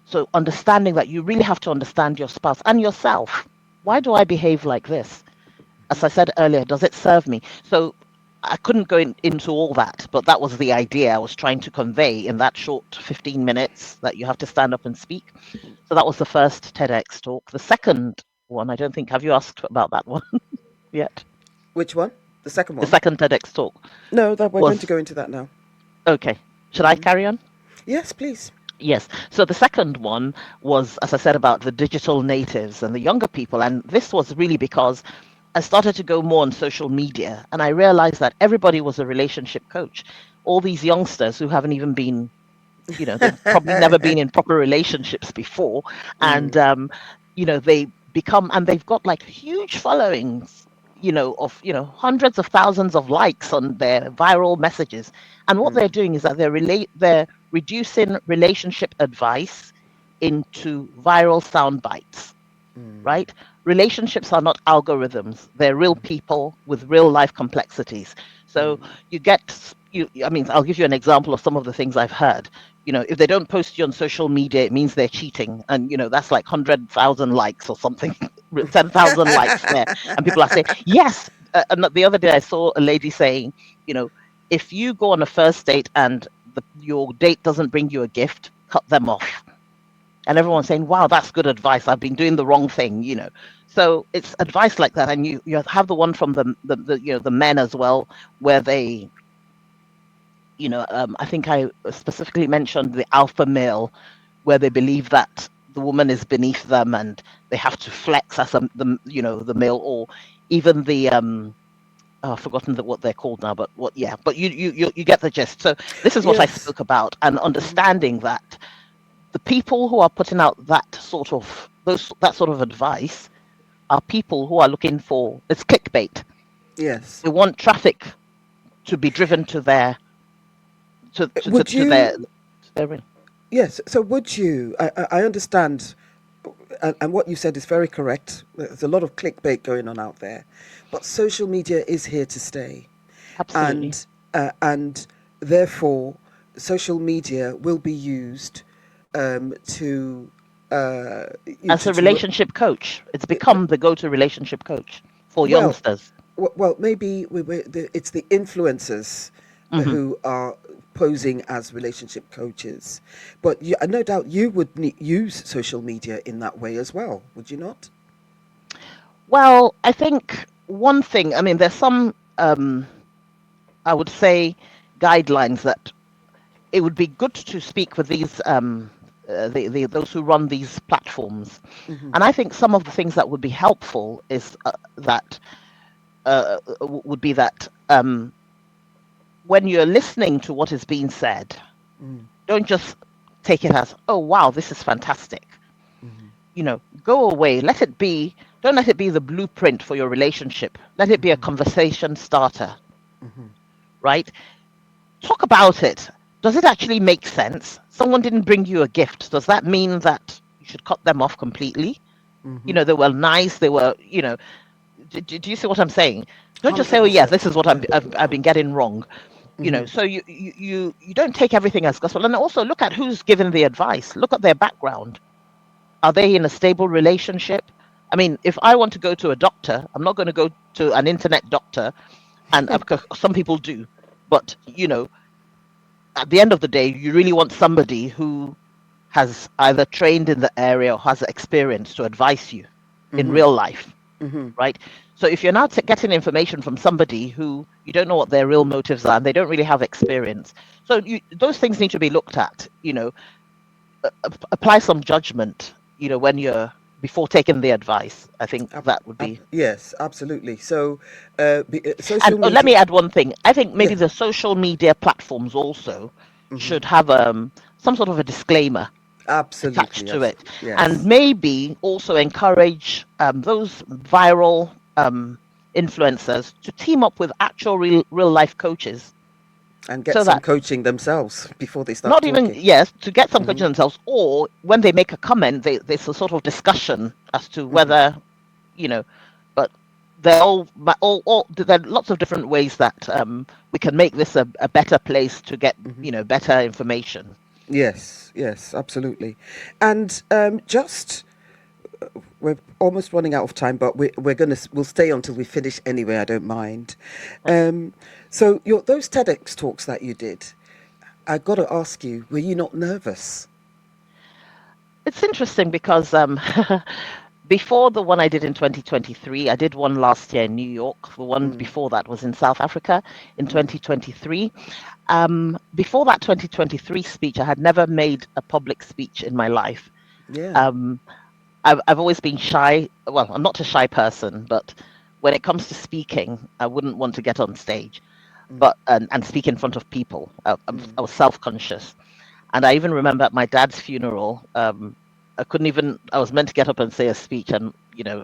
Speaker 2: So understanding that you really have to understand your spouse and yourself. Why do I behave like this? As I said earlier, does it serve me? So I couldn't go into all that, but that was the idea I was trying to convey in that short 15 minutes that you have to stand up and speak. So that was the first TEDx talk. The second one, I don't think, have you asked about that one yet?
Speaker 1: which one? The second
Speaker 2: The
Speaker 1: one?
Speaker 2: second TEDx talk
Speaker 1: No, that we're going to
Speaker 2: was,
Speaker 1: go into that now.
Speaker 2: okay. Should I carry on?
Speaker 1: Yes, please.
Speaker 2: Yes. So the second one was, as I said, about the digital natives and the younger people. And this was really because I started to go more on social media, and I realized that everybody was a relationship coach. All these youngsters who haven't even been, they've probably never been in proper relationships before. And, they become, and they've got like huge followings, of, hundreds of thousands of likes on their viral messages. And what they're doing is that they're reducing relationship advice into viral sound bites, right? Relationships are not algorithms. They're real people with real life complexities. So you get I mean, I'll give you an example of some of the things I've heard. If they don't post you on social media, it means they're cheating. And that's like 100,000 likes or something, 10,000 likes there. And people are saying, yes. And the other day I saw a lady saying, if you go on a first date and your date doesn't bring you a gift, cut them off. And everyone's saying, wow, that's good advice. I've been doing the wrong thing. So it's advice like that. And you have the one from the men as well, where they, I think I specifically mentioned the alpha male, where they believe that the woman is beneath them and they have to flex as the male, or even the oh, I've forgotten what they're called now, but you get the gist. So this is what I
Speaker 1: Yes.
Speaker 2: spoke about, and understanding that the people who are putting out that sort of advice are people who are looking for, it's clickbait.
Speaker 1: Yes.
Speaker 2: They want traffic to be driven to their
Speaker 1: Would
Speaker 2: to their
Speaker 1: you?
Speaker 2: to their
Speaker 1: Yes. So would you? I understand, and what you said is very correct. There's a lot of clickbait going on out there, but social media is here to stay,
Speaker 2: absolutely.
Speaker 1: and therefore social media will be used to
Speaker 2: As a relationship coach, it's become the go-to relationship coach for
Speaker 1: well,
Speaker 2: youngsters.
Speaker 1: well, maybe it's the influencers
Speaker 2: Hmm.
Speaker 1: who are posing as relationship coaches, but no doubt you would use social media in that way as well, would you not?
Speaker 2: Well, I think one thing, I mean, there's some, I would say, guidelines that it would be good to speak with these, those who run these platforms.
Speaker 1: Hmm.
Speaker 2: And I think some of the things that would be helpful is that would be that when you're listening to what is being said,
Speaker 1: Mm.
Speaker 2: don't just take it as, oh, wow, this is fantastic.
Speaker 1: Hmm.
Speaker 2: Go away. Don't let it be the blueprint for your relationship. Let it be a conversation starter,
Speaker 1: Hmm.
Speaker 2: right? Talk about it. Does it actually make sense? Someone didn't bring you a gift. Does that mean that you should cut them off completely?
Speaker 1: Hmm.
Speaker 2: They were nice. They were, do you see what I'm saying? Don't just say, oh, yeah,
Speaker 1: 100%.
Speaker 2: this is what
Speaker 1: Yeah.
Speaker 2: I've been getting wrong.
Speaker 1: Hmm.
Speaker 2: So you don't take everything as gospel. And also look at who's given the advice. Look at their background. Are they in a stable relationship? I mean, if I want to go to a doctor, I'm not going to go to an internet doctor, and some people do. But at the end of the day, you really want somebody who has either trained in the area or has experience to advise you in
Speaker 1: Hmm.
Speaker 2: real life,
Speaker 1: Hmm.
Speaker 2: right? So if you're not getting information from somebody who you don't know what their real motives are and they don't really have experience, so those things need to be looked at. Apply some judgment. When you're before taking the advice. I think that would be.
Speaker 1: Yes, absolutely. So,
Speaker 2: And
Speaker 1: social
Speaker 2: let
Speaker 1: media.
Speaker 2: me add one thing. I think maybe
Speaker 1: Yeah.
Speaker 2: the social media platforms also
Speaker 1: Hmm.
Speaker 2: should have some sort of a disclaimer attached
Speaker 1: Absolutely.
Speaker 2: to it, and
Speaker 1: Yes.
Speaker 2: maybe also encourage those viral influencers to team up with actual real life coaches,
Speaker 1: And get
Speaker 2: so
Speaker 1: some
Speaker 2: that
Speaker 1: coaching themselves before they start
Speaker 2: not even,
Speaker 1: talking.
Speaker 2: yes, to get some
Speaker 1: Hmm.
Speaker 2: coaches themselves, or when they make a comment, there's a sort of discussion as to
Speaker 1: Hmm.
Speaker 2: whether you know but there are lots of different ways that we can make this a better place to get better information.
Speaker 1: Yes, yes, absolutely. And just we're almost running out of time, but we'll stay until we finish anyway. I don't mind. Um, so those TEDx talks that you did, I got to ask you, were you not nervous?
Speaker 2: It's interesting because before the one I did in 2023, I did one last year in New York. The one
Speaker 1: Mm.
Speaker 2: before that was in South Africa in 2023. Before that 2023 speech, I had never made a public speech in my life.
Speaker 1: Yeah.
Speaker 2: Um, I've always been shy. Well, I'm not a shy person, but when it comes to speaking, I wouldn't want to get on stage,
Speaker 1: Mm.
Speaker 2: but and speak in front of people. I was self-conscious, and I even remember at my dad's funeral, I couldn't even. I was meant to get up and say a speech, and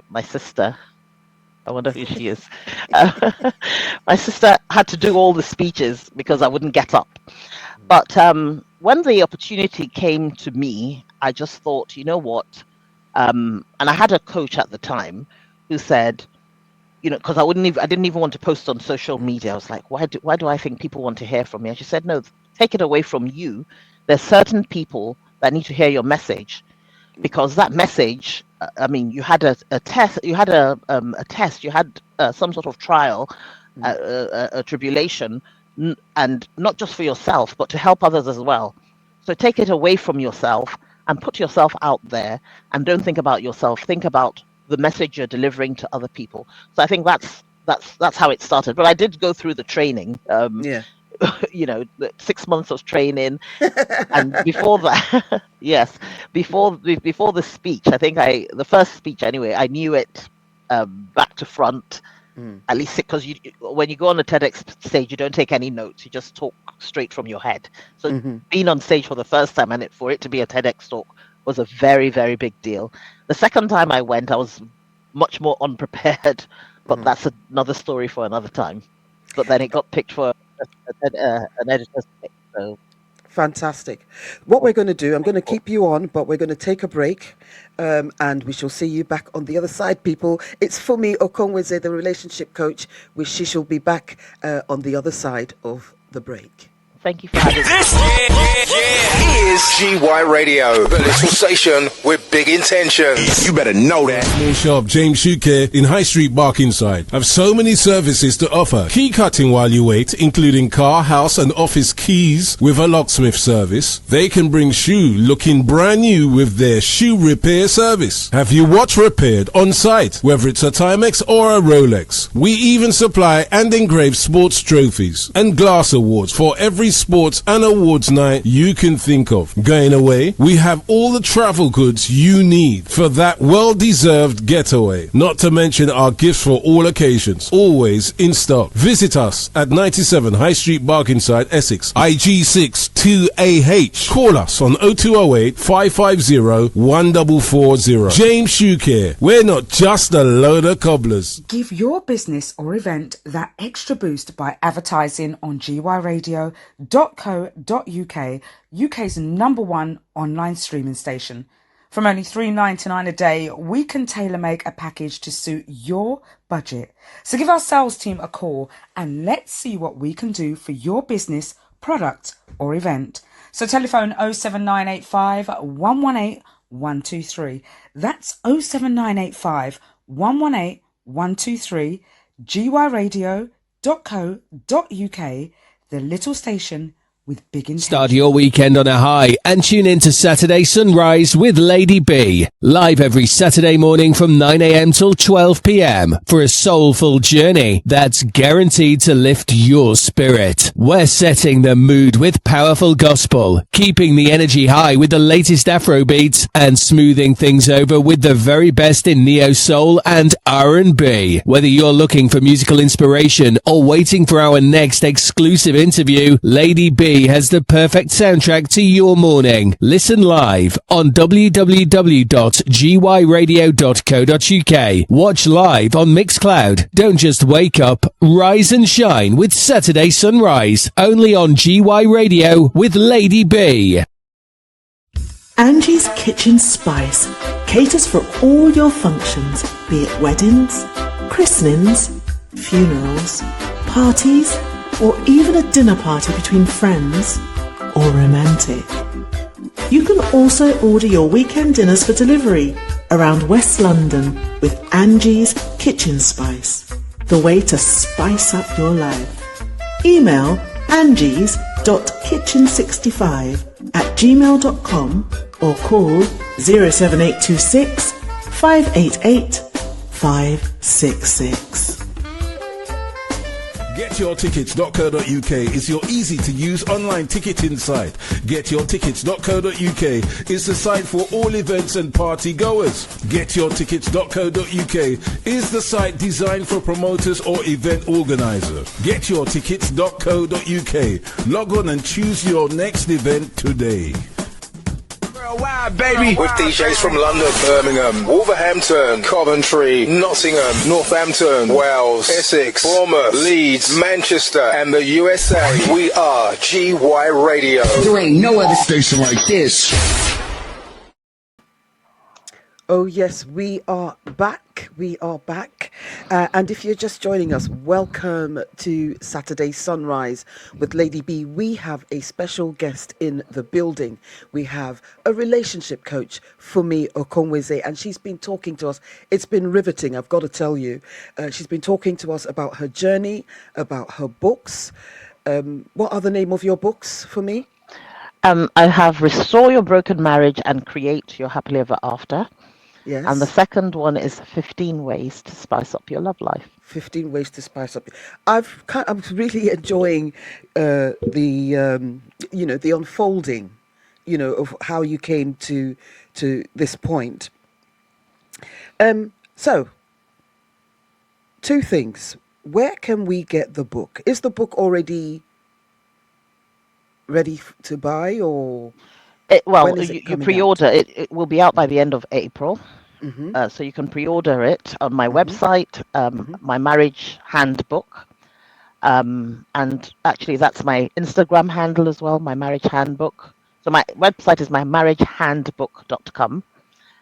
Speaker 2: my sister. I wonder who she is. Uh, my sister had to do all the speeches because I
Speaker 1: Mm.
Speaker 2: wouldn't get up. But when the opportunity came to me, I just thought, you know what? And I had a coach at the time who said, because I didn't even want to post on social media. I was like, why do I think people want to hear from me? And she said, no, take it away from you. There's certain people that need to hear your message, because that message. I mean, you had a test, a test, you had some sort of trial, a tribulation, and not just for yourself, but to help others as well. So take it away from yourself and put yourself out there, and don't think about yourself. Think about the message you're delivering to other people. So I think that's how it started. But I did go through the training.
Speaker 1: Yeah.
Speaker 2: 6 months of training, and before that, yes, before the speech, I think the first speech anyway, I knew it back to front,
Speaker 1: Mm.
Speaker 2: at least because when you go on a TEDx stage, you don't take any notes, you just talk straight from your head. So
Speaker 1: Hmm.
Speaker 2: being on stage for the first time, and for it to be a TEDx talk, was a very, very big deal. The second time I went, much more unprepared. But that's another story for another time. But then it got picked for an editor's pick. So
Speaker 1: Fantastic. What we're going to do, I'm going to keep you on, but we're going to take a break, and we shall see you back on the other side, people. It's Funmi Okonweze, the relationship coach, which she shall be back on the other side of the break.
Speaker 2: thank you for having me.
Speaker 3: This is GY Radio, the little station with big intentions. You better know that.
Speaker 4: Small shop James Shuke in High Street Barkingside have so many services to offer. Key cutting while you wait, including car, house and office keys with a locksmith service. They can bring shoe looking brand new with their shoe repair service. Have your watch repaired on site, whether it's a Timex or a Rolex. We even supply and engrave sports trophies and glass awards for every sports and awards night you can think of. Going away, we have all the travel goods you need for that well-deserved getaway. Not to mention our gifts for all occasions, always in stock. Visit us at 97 High Street Barkingside, Essex, IG6 2AH. Call us on 0208 550 1440. James Shoe Care. We're not just a load of cobblers.
Speaker 5: Give your business or event that extra boost by advertising on gyradio.co.uk, UK's #1 online streaming station. From only $3.99 a day, we can tailor make a package to suit your budget. So give our sales team a call and let's see what we can do for your business, product or event. So telephone 07985 118 123. That's 07985 118 123. gyradio.co.uk, the little station with big intentions.
Speaker 6: Start your weekend on a high and tune in to Saturday Sunrise with Lady B. Live every Saturday morning from 9 a.m. till 12 p.m. for a soulful journey that's guaranteed to lift your spirit. We're setting the mood with powerful gospel, keeping the energy high with the latest Afro beats and smoothing things over with the very best in neo soul and R&B. Whether you're looking for musical inspiration or waiting for our next exclusive interview, Lady B has the perfect soundtrack to your morning. Listen live on www.gyradio.co.uk. Watch live on Mixcloud. Don't just wake up, rise and shine with Saturday Sunrise. Only on GY Radio with Lady B.
Speaker 7: Angie's Kitchen Spice caters for all your functions, be it weddings, christenings, funerals, parties, or even a dinner party between friends, or romantic. You can also order your weekend dinners for delivery around West London with Angie's Kitchen Spice, the way to spice up your life. Email angies.kitchen65@gmail.com or call 07826 588 566.
Speaker 4: GetYourTickets.co.uk is your easy-to-use online ticketing site. GetYourTickets.co.uk is the site for all events and party goers. GetYourTickets.co.uk is the site designed for promoters or event organizers. GetYourTickets.co.uk. Log on and choose your next event today.
Speaker 3: Worldwide, baby, with DJs from London, Birmingham, Wolverhampton, Coventry, Nottingham, Northampton, Wales, Essex, Bournemouth, Leeds, Manchester, and the USA. We are GY Radio.
Speaker 8: There ain't no other station like this.
Speaker 1: Oh yes, we are back. We are back. And if you're just joining us, welcome to Saturday Sunrise with Lady B. We have a special guest in the building. We have a relationship coach, Funmi Okonweze, and she's been talking to us. It's been riveting, I've got to tell you. She's been talking to us about her journey, about her books. What are the name of your books, Funmi?
Speaker 2: I have Restore Your Broken Marriage and Create Your Happily Ever After.
Speaker 1: Yes.
Speaker 2: And the second one is 15 Ways to Spice Up Your Love Life.
Speaker 1: 15 Ways to Spice Up. I'm really enjoying the unfolding, of how you came to this point. So, two things. Where can we get the book? Is the book already ready to buy, or
Speaker 2: You pre-order it. It will be out by the end of April. So you can pre-order it on my website, my marriage handbook. And actually, that's my Instagram handle as well, my marriage handbook. So my website is mymarriagehandbook.com.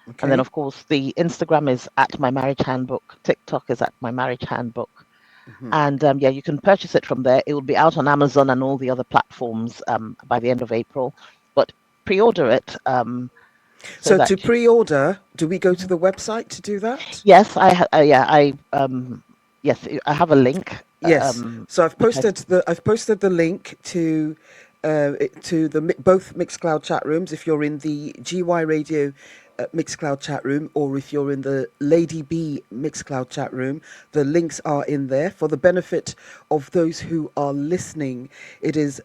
Speaker 2: And then,
Speaker 1: Okay.
Speaker 2: of course, the Instagram is at my marriage handbook. TikTok is at my marriage handbook. And yeah, you can purchase it from there. It will be out on Amazon and all the other platforms by the end of April. But pre-order it.
Speaker 1: So to
Speaker 2: That
Speaker 1: pre-order, do we go to the website to do that?
Speaker 2: yes, yes, I have a link.
Speaker 1: Yes. So I've
Speaker 2: Which I
Speaker 1: posted the link to both Mixcloud chat rooms. If you're in the GY Radio Mixcloud chat room, or if you're in the Lady B Mixcloud chat room, the links are in there for the benefit of those who are listening. It is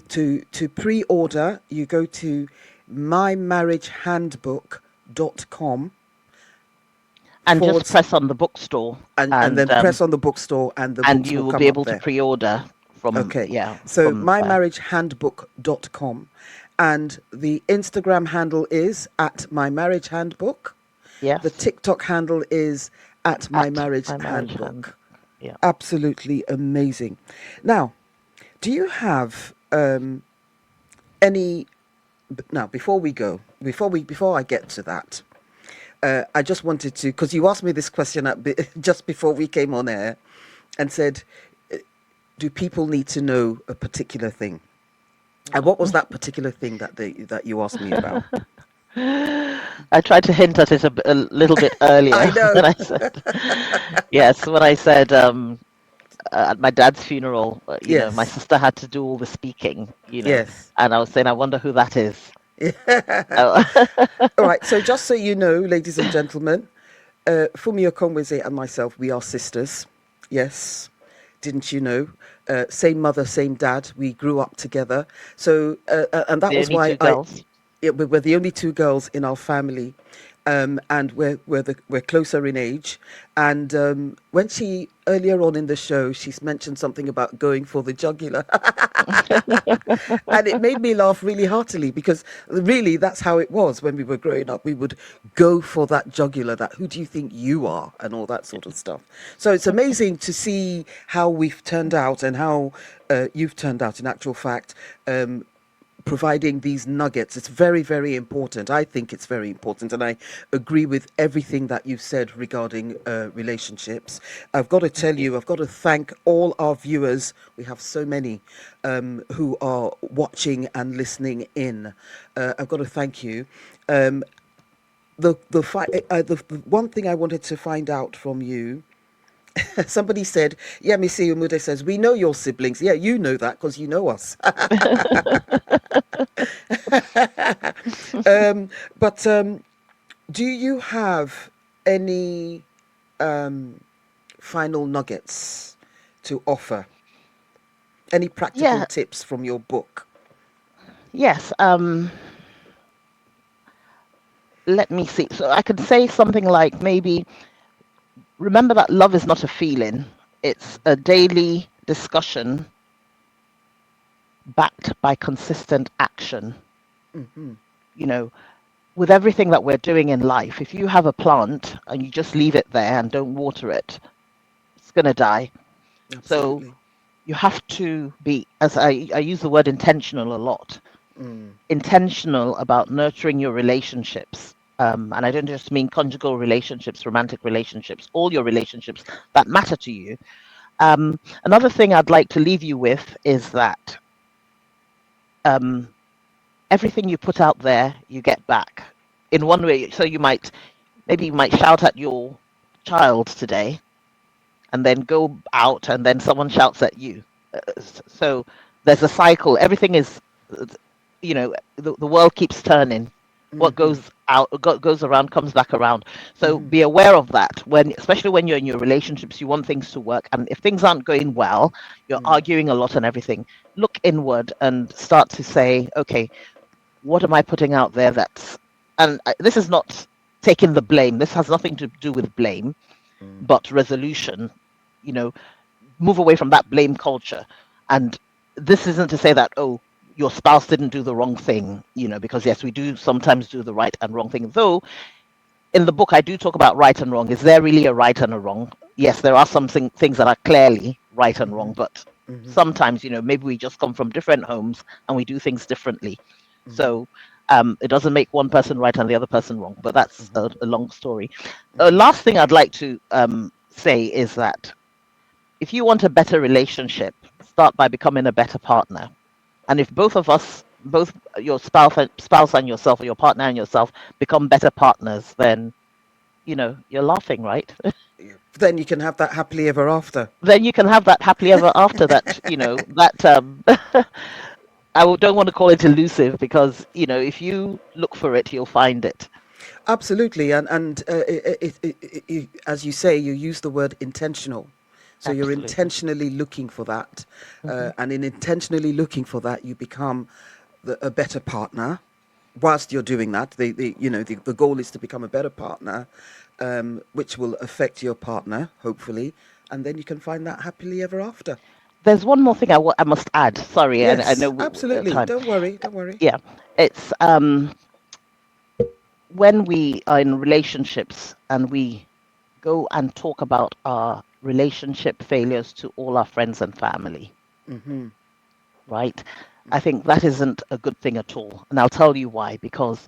Speaker 1: to pre-order. You go to mymarriagehandbook.com.
Speaker 2: and just press on the bookstore
Speaker 1: and then press on the bookstore, and the
Speaker 2: and
Speaker 1: books
Speaker 2: you will
Speaker 1: come
Speaker 2: be
Speaker 1: up
Speaker 2: able
Speaker 1: there.
Speaker 2: to pre-order from
Speaker 1: So
Speaker 2: from
Speaker 1: mymarriagehandbook.com, and the Instagram handle is at mymarriagehandbook.
Speaker 2: Yes.
Speaker 1: The TikTok handle is at mymarriagehandbook.
Speaker 2: Yeah.
Speaker 1: Absolutely amazing. Now, do you have any? Now, before I get to that, I just wanted to, because you asked me this question just before we came on air, and said, "Do people need to know a particular thing?" And what was that particular thing that you asked me about?
Speaker 2: I tried to hint at it a little bit earlier.
Speaker 1: I know.
Speaker 2: When I said yes, when I said at my dad's funeral, my
Speaker 1: Yes.
Speaker 2: sister had to do all the speaking,
Speaker 1: Yes.
Speaker 2: and I was saying, I wonder who that is.
Speaker 1: All right. So just so you know, ladies and gentlemen, Funmi Okonweze and myself, we are sisters. Yes. Didn't you know? Same mother, same dad. We grew up together. So, and that
Speaker 2: The
Speaker 1: was
Speaker 2: only
Speaker 1: why
Speaker 2: two girls.
Speaker 1: we were the only two girls in our family, and we're closer in age. And when she earlier on in the show, she's mentioned something about going for the jugular, and it made me laugh really heartily, because really that's how it was when we were growing up. We would go for that jugular, that who do you think you are, and all that sort of stuff. So it's amazing to see how we've turned out, and how you've turned out in actual fact. Providing these nuggets, it's very, very important. I think it's very important, and I agree with everything that you've said regarding relationships. I've got to tell you, I've got to thank all our viewers. We have so many who are watching and listening in. I've got to thank you. The one thing I wanted to find out from you, somebody said, yeah, Missy Umude says, we know your siblings. Yeah, you know that because you know us. But do you have any final nuggets to offer? Any practical tips from your book?
Speaker 2: Yes. Let me see. So I could say something like, maybe remember that love is not a feeling. It's a daily discussion backed by consistent action. With everything that we're doing in life, if you have a plant and you just leave it there and don't water it, it's going to die.
Speaker 1: Absolutely.
Speaker 2: So you have to be, as I use the word intentional a lot, intentional about nurturing your relationships. And I don't just mean conjugal relationships, romantic relationships, all your relationships that matter to you. Another thing I'd like to leave you with is that everything you put out there, you get back in one way. So maybe you might shout at your child today, and then go out, and then someone shouts at you. So there's a cycle. Everything is, the world keeps turning. What goes out, goes around, comes back around. So be aware of that. Especially when you're in your relationships, you want things to work, and if things aren't going well, you're arguing a lot and everything. Look inward and start to say, okay, what am I putting out there this is not taking the blame. This has nothing to do with blame, but resolution. Move away from that blame culture. And this isn't to say that, oh, your spouse didn't do the wrong thing, because yes, we do sometimes do the right and wrong thing, though in the book I do talk about right and wrong. Is there really a right and a wrong? Yes, there are some things that are clearly right and wrong, but sometimes, maybe we just come from different homes and we do things differently. So it doesn't make one person right and the other person wrong, but that's a long story. The last thing I'd like to say is that if you want a better relationship, start by becoming a better partner. And if both of us, both your spouse and yourself, or your partner and yourself, become better partners, then you're laughing, right?
Speaker 1: Then you can have that happily ever after.
Speaker 2: Then you can have that happily ever after. I don't want to call it elusive, because if you look for it, you'll find it.
Speaker 1: Absolutely, and as you say, you use the word intentional. So you're
Speaker 2: Absolutely.
Speaker 1: intentionally looking for that, and in intentionally looking for that, you become a better partner. Whilst you're doing that, the goal is to become a better partner, which will affect your partner, hopefully, and then you can find that happily ever after.
Speaker 2: There's one more thing I must add. Sorry, I
Speaker 1: Yes,
Speaker 2: know
Speaker 1: absolutely.
Speaker 2: time.
Speaker 1: Don't worry. Don't worry.
Speaker 2: Yeah, it's when we are in relationships and we go and talk about our relationship failures to all our friends and family, right? I think that isn't a good thing at all. And I'll tell you why. Because,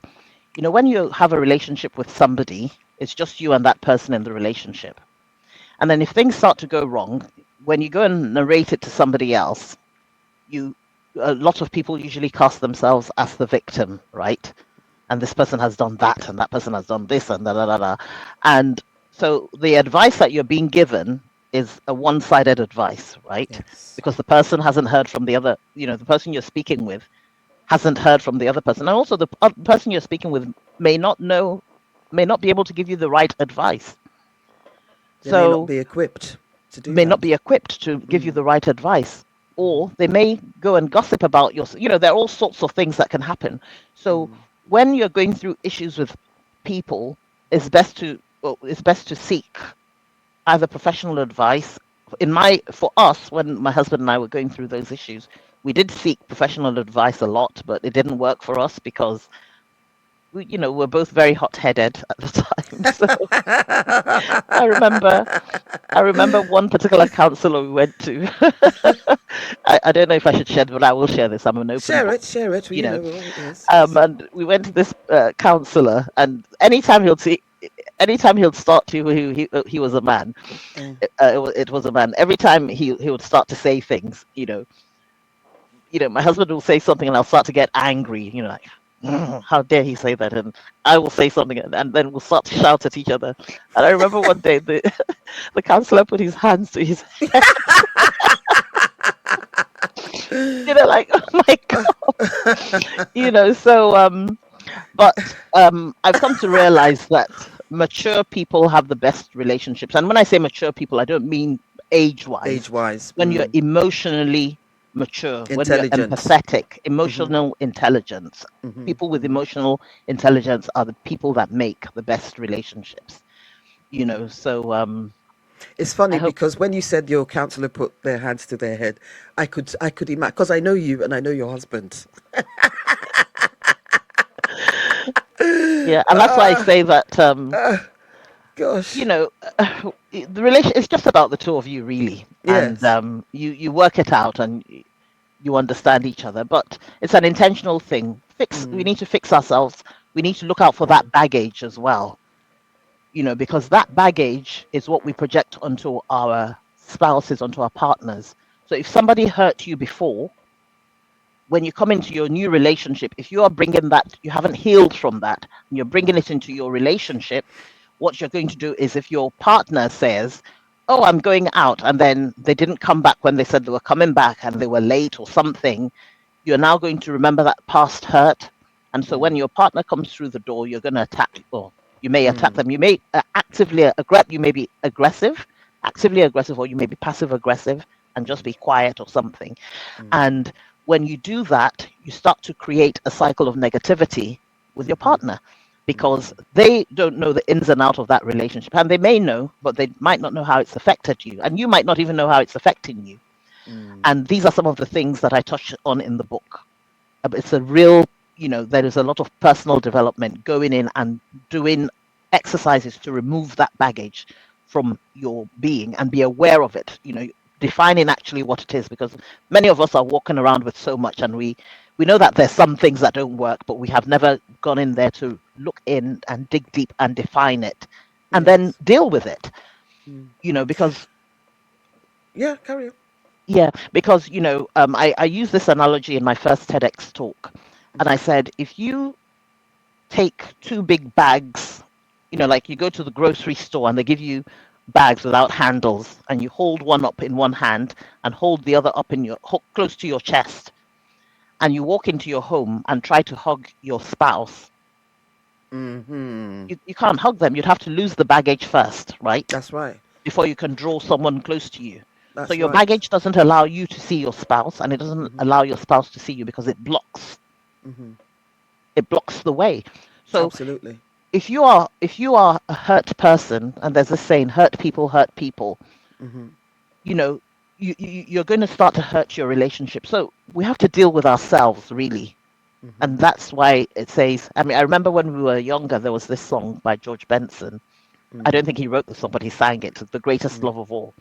Speaker 2: when you have a relationship with somebody, it's just you and that person in the relationship. And then if things start to go wrong, when you go and narrate it to somebody else, a lot of people usually cast themselves as the victim, right? And this person has done that, and that person has done this, and da da da da. And so the advice that you're being given is a one-sided advice, right?
Speaker 1: Yes.
Speaker 2: Because the person hasn't heard from the other, the person you're speaking with hasn't heard from the other person. And also the person you're speaking with may not be able to give you the right advice.
Speaker 1: They may not be equipped to do
Speaker 2: may
Speaker 1: that.
Speaker 2: not be equipped to give you the right advice, or they may go and gossip about your, there are all sorts of things that can happen. So when you're going through issues with people, it's best to seek either professional advice. For us, when my husband and I were going through those issues, we did seek professional advice a lot, but it didn't work for us because we're both very hot-headed at the time. So I remember one particular counselor we went to. I don't know if I should share, but I will share this. I'm an open book.
Speaker 1: Share it. Yes.
Speaker 2: And we went to this counselor, and anytime he'll start to, he was a man. It was a man. Every time he would start to say things, my husband will say something, and I'll start to get angry. Like, how dare he say that? And I will say something, and then we'll start to shout at each other. And I remember one day the counselor put his hands to his head. Like, oh my God. So but I've come to realize that mature people have the best relationships. And when I say mature people, I don't mean age-wise. When you're emotionally mature, when you're empathetic, emotional intelligence. People with emotional intelligence are the people that make the best relationships. So
Speaker 1: it's funny because when you said your counselor put their hands to their head, I could imagine, because I know you and I know your husband.
Speaker 2: Yeah, and that's why I say that
Speaker 1: gosh,
Speaker 2: the relation is just about the two of you, really. Yes. And you work it out and you understand each other, but it's an intentional thing. We need to fix ourselves. We need to look out for that baggage as well, because that baggage is what we project onto our spouses, onto our partners. So if somebody hurt you before, when you come into your new relationship, if you are bringing that, you haven't healed from that, and you're bringing it into your relationship, what you're going to do is, if your partner says, oh, I'm going out, and then they didn't come back when they said they were coming back and they were late or something, you're now going to remember that past hurt. And so when your partner comes through the door, you're going to attack, or you may attack them. You may you may be actively aggressive, or you may be passive aggressive and just be quiet or something. And when you do that, you start to create a cycle of negativity with your partner, because they don't know the ins and outs of that relationship. And they may know, but they might not know how it's affected you. And you might not even know how it's affecting you. And these are some of the things that I touch on in the book. It's a real, there is a lot of personal development going in and doing exercises to remove that baggage from your being and be aware of it, defining actually what it is, because many of us are walking around with so much, and we know that there's some things that don't work, but we have never gone in there to look in and dig deep and define it and then deal with it, because
Speaker 1: Yeah, carry on.
Speaker 2: yeah, because I use this analogy in my first TEDx talk, and I said, if you take two big bags, like you go to the grocery store and they give you bags without handles, and you hold one up in one hand and hold the other up in close to your chest, and you walk into your home and try to hug your spouse, you can't hug them. You'd have to lose the baggage first, right?
Speaker 1: That's right.
Speaker 2: Before you can draw someone close to you.
Speaker 1: That's
Speaker 2: so your
Speaker 1: right.
Speaker 2: baggage doesn't allow you to see your spouse, and it doesn't allow your spouse to see you, because it blocks. It blocks the way. So
Speaker 1: absolutely.
Speaker 2: If you are a hurt person, and there's a saying, hurt people, you're going to start to hurt your relationship. So we have to deal with ourselves, really. And that's why it says, I remember when we were younger, there was this song by George Benson. I don't think he wrote the song, but he sang it, The Greatest Love of All.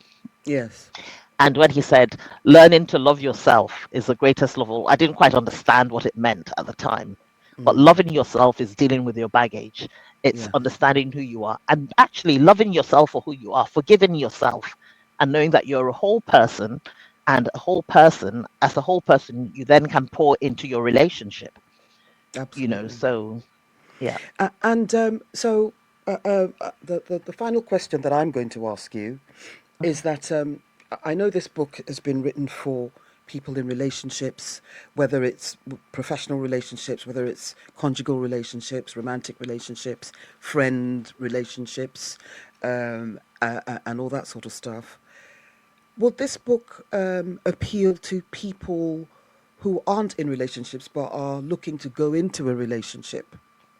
Speaker 1: Yes.
Speaker 2: And when he said, learning to love yourself is the greatest love of all, I didn't quite understand what it meant at the time. But loving yourself is dealing with your baggage. It's understanding who you are, and actually loving yourself for who you are, forgiving yourself, and knowing that you're a whole person, and as a whole person, you then can pour into your relationship.
Speaker 1: Absolutely.
Speaker 2: So, yeah.
Speaker 1: So the final question that I'm going to ask you is that I know this book has been written for people in relationships, whether it's professional relationships, whether it's conjugal relationships, romantic relationships, friend relationships, and all that sort of stuff. Will this book appeal to people who aren't in relationships but are looking to go into a relationship?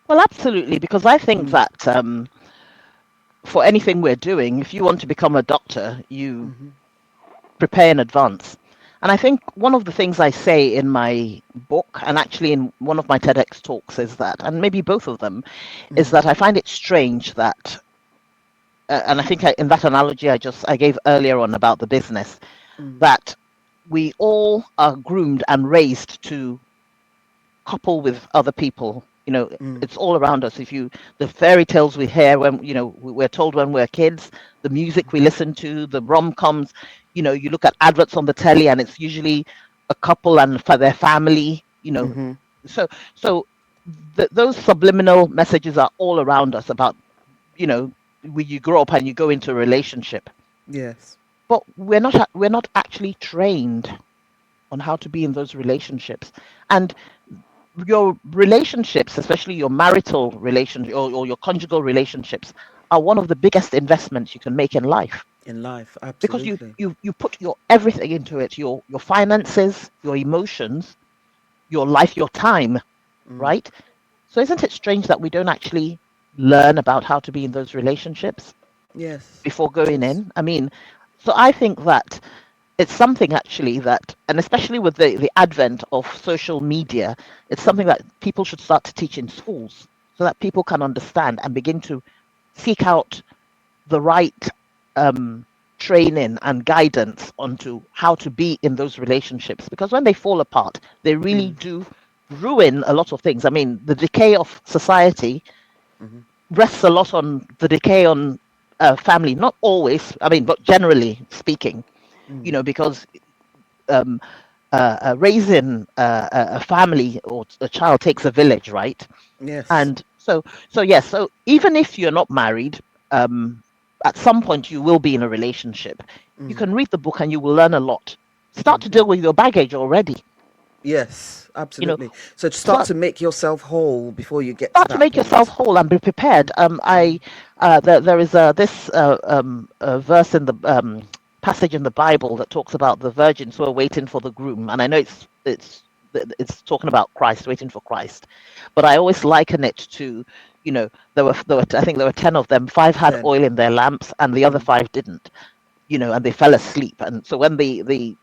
Speaker 2: Well, absolutely, because I think that for anything we're doing, if you want to become a doctor, you prepare in advance. And I think one of the things I say in my book, and actually in one of my TEDx talks, is that, and maybe both of them, is that I find it strange that, and I think in that analogy I gave earlier on about the business, that we all are groomed and raised to couple with other people. It's all around us. The fairy tales we hear when, we're told when we're kids, the music we listen to, the rom-coms, you look at adverts on the telly, and it's usually a couple and for their family, So those subliminal messages are all around us about, when you grow up and you go into a relationship.
Speaker 1: Yes.
Speaker 2: But we're not actually trained on how to be in those relationships. And your relationships, especially your marital relationship or your conjugal relationships, are one of the biggest investments you can make in life.
Speaker 1: Absolutely.
Speaker 2: Because you put your everything into it, your finances, your emotions, your life, your time, right? So isn't it strange that we don't actually learn about how to be in those relationships?
Speaker 1: Yes.
Speaker 2: Before going in? So I think that it's something actually that, and especially with the advent of social media, it's something that people should start to teach in schools, so that people can understand and begin to seek out the right training and guidance onto how to be in those relationships. Because when they fall apart, they really do ruin a lot of things. The decay of society rests a lot on the decay on family. Not always, but generally speaking. Because raising a family or a child takes a village, right?
Speaker 1: Yes.
Speaker 2: And so even if you're not married, at some point you will be in a relationship. You can read the book and you will learn a lot. Start to deal with your baggage already.
Speaker 1: Yes, absolutely. So start to make yourself whole before you get to that
Speaker 2: make
Speaker 1: point.
Speaker 2: yourself whole and be prepared. There is this verse in the passage in the Bible that talks about the virgins who are waiting for the groom, and I know it's talking about Christ, waiting for Christ, but I always liken it to, there were I think there were 10 of them. 5 had
Speaker 1: 10.
Speaker 2: oil in their lamps, and the other 5 didn't. And they fell asleep. And so when the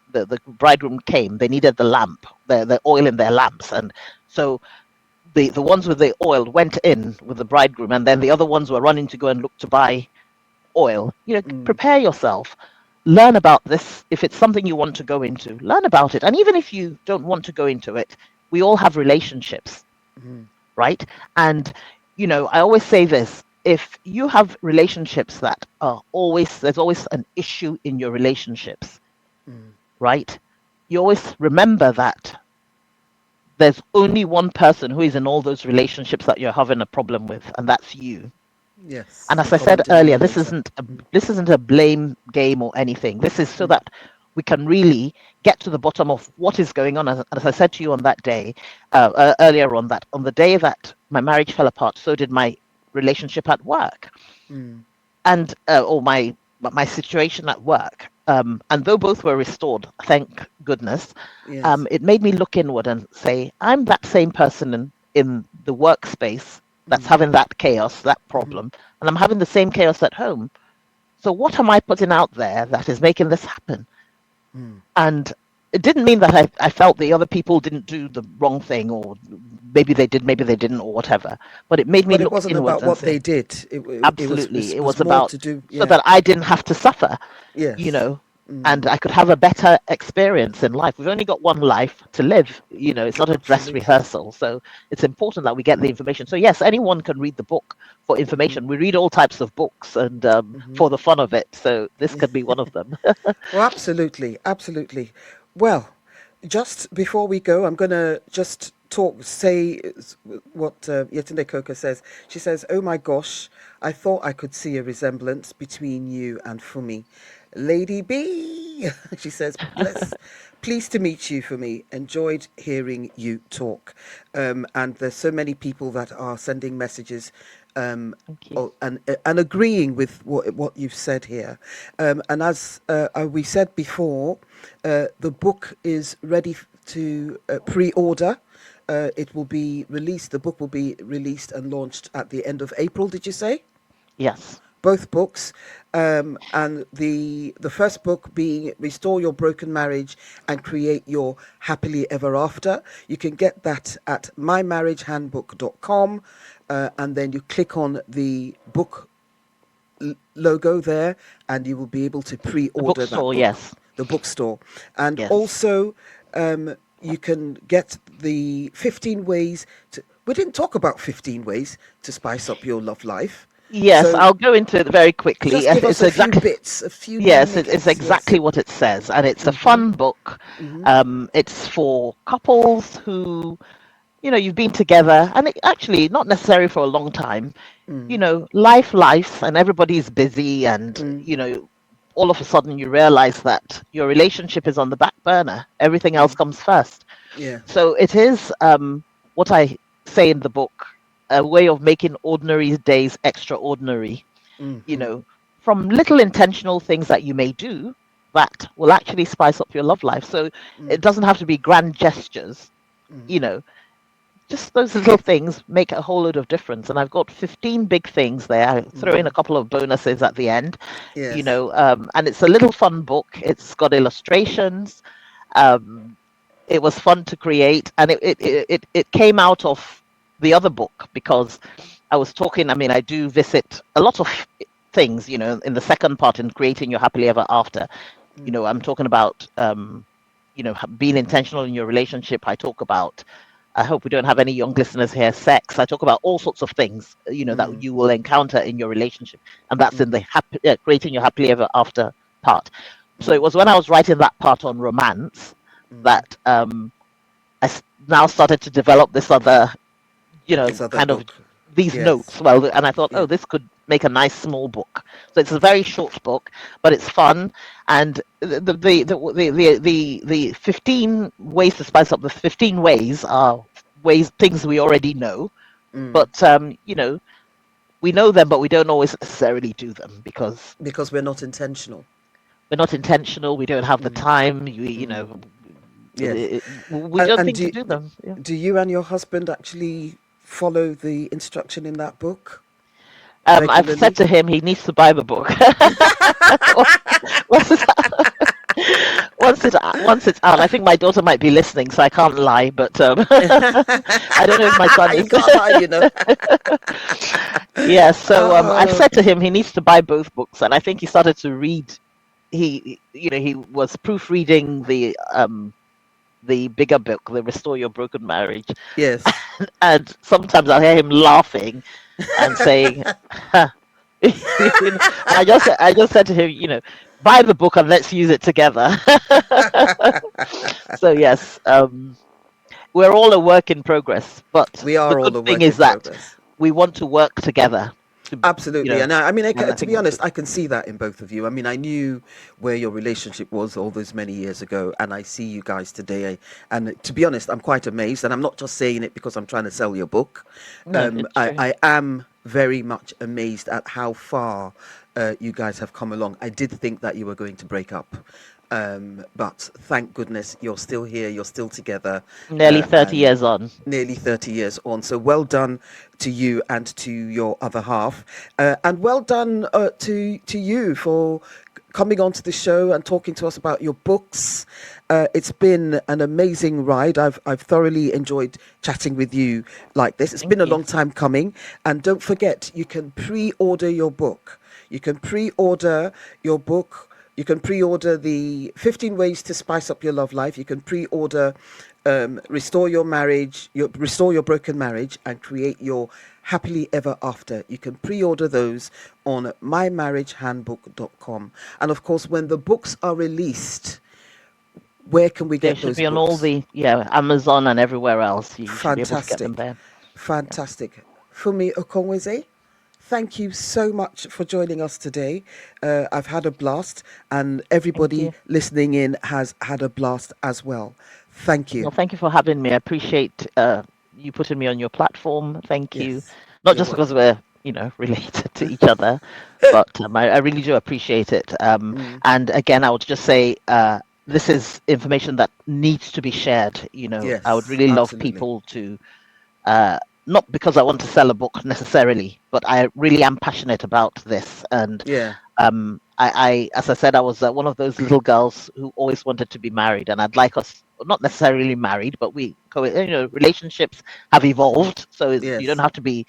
Speaker 2: bridegroom came, they needed the lamp, the oil in their lamps, and so the ones with the oil went in with the bridegroom, and then the other ones were running to go and look to buy oil. Prepare yourself. Learn about this. If it's something you want to go into, learn about it. And even if you don't want to go into it, we all have relationships, right? And, I always say this. If you have relationships that are there's always an issue in your relationships, right? You always remember that there's only one person who is in all those relationships that you're having a problem with, and that's you.
Speaker 1: Yes.
Speaker 2: And as I said earlier, this isn't a blame game or anything. This is so that we can really get to the bottom of what is going on. As I said to you on that day, earlier on the day that my marriage fell apart, so did my relationship at work, and or my situation at work. And though both were restored, thank goodness,
Speaker 1: Yes.
Speaker 2: it made me look inward and say, I'm that same person in the workspace that's having that chaos, that problem, and I'm having the same chaos at home. So what am I putting out there that is making this happen? And it didn't mean that I felt the other people didn't do the wrong thing, or maybe they did, maybe they didn't, or whatever. But it made me
Speaker 1: But
Speaker 2: look
Speaker 1: it wasn't
Speaker 2: inward
Speaker 1: about
Speaker 2: and
Speaker 1: what
Speaker 2: say,
Speaker 1: they did.
Speaker 2: absolutely, it was
Speaker 1: more
Speaker 2: about
Speaker 1: to do,
Speaker 2: so that I didn't have to suffer.
Speaker 1: Yes.
Speaker 2: And I could have a better experience in life. We've only got one life to live. It's not a dress
Speaker 1: Absolutely.
Speaker 2: rehearsal. So it's important that we get the information. So yes, anyone can read the book for information. We read all types of books and for the fun of it. So this could be one of them.
Speaker 1: Well, absolutely, absolutely. Well, just before we go, I'm going to just say what Yetunde Coker says. She says, "Oh my gosh, I thought I could see a resemblance between you and Funmi. Lady B," she says, pleased to meet you, Funmi. Enjoyed hearing you talk. And there's so many people that are sending messages and agreeing with what you've said here. And as we said before, the book is ready to pre-order. It will be released. The book will be released and launched at the end of April. Did you say?
Speaker 2: Yes.
Speaker 1: Both books, and the first book being Restore Your Broken Marriage and Create Your Happily Ever After. You can get that at mymarriagehandbook.com, and then you click on the book logo there, and you will be able to pre-order that book.
Speaker 2: Yes.
Speaker 1: The bookstore. And
Speaker 2: yes.
Speaker 1: Also, you can get the 15 ways to... We didn't talk about 15 ways to spice up your love life.
Speaker 2: Yes, so I'll go into it very quickly.
Speaker 1: Just give us a few
Speaker 2: Yes,
Speaker 1: minutes.
Speaker 2: it's exactly what it says, and it's a fun book. It's for couples who, you've been together, and actually not necessarily for a long time. Life, and everybody's busy, and all of a sudden you realize that your relationship is on the back burner. Everything else comes first.
Speaker 1: Yeah.
Speaker 2: So it is what I say in the book. A way of making ordinary days extraordinary, from little intentional things that you may do that will actually spice up your love life. So it doesn't have to be grand gestures, just those little things make a whole load of difference. And I've got 15 big things there. I throw in a couple of bonuses at the end, and it's a little fun book. It's got illustrations. It was fun to create, and it came out of the other book because I was talking. I do visit a lot of things, in the second part in Creating Your Happily Ever After. I'm talking about, being intentional in your relationship. I talk about, I hope we don't have any young listeners here, sex. I talk about all sorts of things, that you will encounter in your relationship. And that's in the Creating Your Happily Ever After part. So it was when I was writing that part on romance that I now started to develop this other kind of these notes. Well, and I thought, this could make a nice small book. So it's a very short book, but it's fun. And the 15 ways to spice up, the 15 ways are things we already know, but we know them, but we don't always necessarily do them because
Speaker 1: we're not intentional.
Speaker 2: We're not intentional. We don't have the time. We don't think to do them. Yeah.
Speaker 1: Do you and your husband actually follow the instruction in that book?
Speaker 2: I've said to him he needs once once it's out, I think my daughter might be listening, so I can't lie. But I don't know if my son
Speaker 1: You
Speaker 2: is.
Speaker 1: can't lie, you know.
Speaker 2: Yeah, so I've
Speaker 1: Oh,
Speaker 2: said to him he needs to buy both books, and I think he started to read. He was proofreading the bigger book, the Restore Your Broken Marriage,
Speaker 1: yes.
Speaker 2: and sometimes I'll hear him laughing and saying, huh. I just said to him, buy the book and let's use it together. So yes, we're all a work in progress, but
Speaker 1: We
Speaker 2: the
Speaker 1: are all
Speaker 2: good
Speaker 1: a
Speaker 2: thing
Speaker 1: work
Speaker 2: is
Speaker 1: in
Speaker 2: that
Speaker 1: progress.
Speaker 2: we want to work together to,
Speaker 1: Absolutely. And I mean,
Speaker 2: and I
Speaker 1: to
Speaker 2: think
Speaker 1: be
Speaker 2: that's
Speaker 1: honest,
Speaker 2: it.
Speaker 1: I can see that in both of you. I mean, I knew where your relationship was all those many years ago, and I see you guys today. And to be honest, I'm quite amazed. And I'm not just saying it because I'm trying to sell your book.
Speaker 2: No, it's true.
Speaker 1: I am very much amazed at how far you guys have come along. I did think that you were going to break up. But thank goodness you're still here, you're still together,
Speaker 2: Nearly 30
Speaker 1: and
Speaker 2: years on.
Speaker 1: nearly 30 years on. So well done to you and to your other half. And well done to you for coming onto the show and talking to us about your books. It's been an amazing ride. I've thoroughly enjoyed chatting with you like this. It's been
Speaker 2: Thank
Speaker 1: a
Speaker 2: you.
Speaker 1: long time coming. And don't forget, you can pre-order your book. You can pre-order your book. You can pre-order the 15 Ways to Spice Up Your Love Life. You can pre-order Restore Your Marriage, Restore Your Broken Marriage, and Create Your Happily Ever After. You can pre-order those on mymarriagehandbook.com. And of course, when the books are released, where can we
Speaker 2: They
Speaker 1: get
Speaker 2: should
Speaker 1: those
Speaker 2: be on all
Speaker 1: books?
Speaker 2: the Amazon and everywhere else. You should be able to get them
Speaker 1: Fantastic.
Speaker 2: there.
Speaker 1: Fantastic. Funmi Okonweze, thank you so much for joining us today. I've had a blast, and
Speaker 2: Thank
Speaker 1: everybody
Speaker 2: you.
Speaker 1: listening in has had a blast as well. Thank you.
Speaker 2: Well, thank you for having me. I appreciate you putting me on your platform. Thank you.
Speaker 1: Yes,
Speaker 2: Not
Speaker 1: you're
Speaker 2: just because
Speaker 1: welcome.
Speaker 2: we're, related to each other, but I really do appreciate it.
Speaker 1: Mm,
Speaker 2: And again, I would just say this is information that needs to be shared. I would
Speaker 1: yes,
Speaker 2: really love
Speaker 1: absolutely.
Speaker 2: people to, not because I want to sell a book necessarily, but I really am passionate about this. And
Speaker 1: Yeah,
Speaker 2: as I said, I was one of those little girls who always wanted to be married, and I'd like us not necessarily married, but relationships have evolved, so you don't
Speaker 1: yes.
Speaker 2: have to be,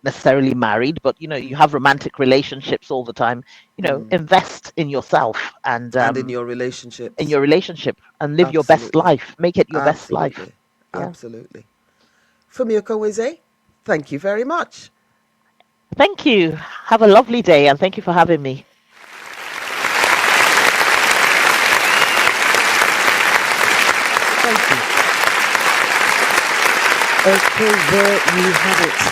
Speaker 2: necessarily married, but you have romantic relationships all the time.
Speaker 1: Mm.
Speaker 2: Invest in yourself and
Speaker 1: And in your
Speaker 2: in
Speaker 1: relationships,
Speaker 2: your relationship and live your best
Speaker 1: absolutely.
Speaker 2: life. Make it your best life.
Speaker 1: Absolutely.
Speaker 2: Yeah.
Speaker 1: Absolutely. Funmi Okonweze, thank you very much.
Speaker 2: Thank you. Have a lovely day, and thank you for having me.
Speaker 1: Thank you. Okay, there you have it.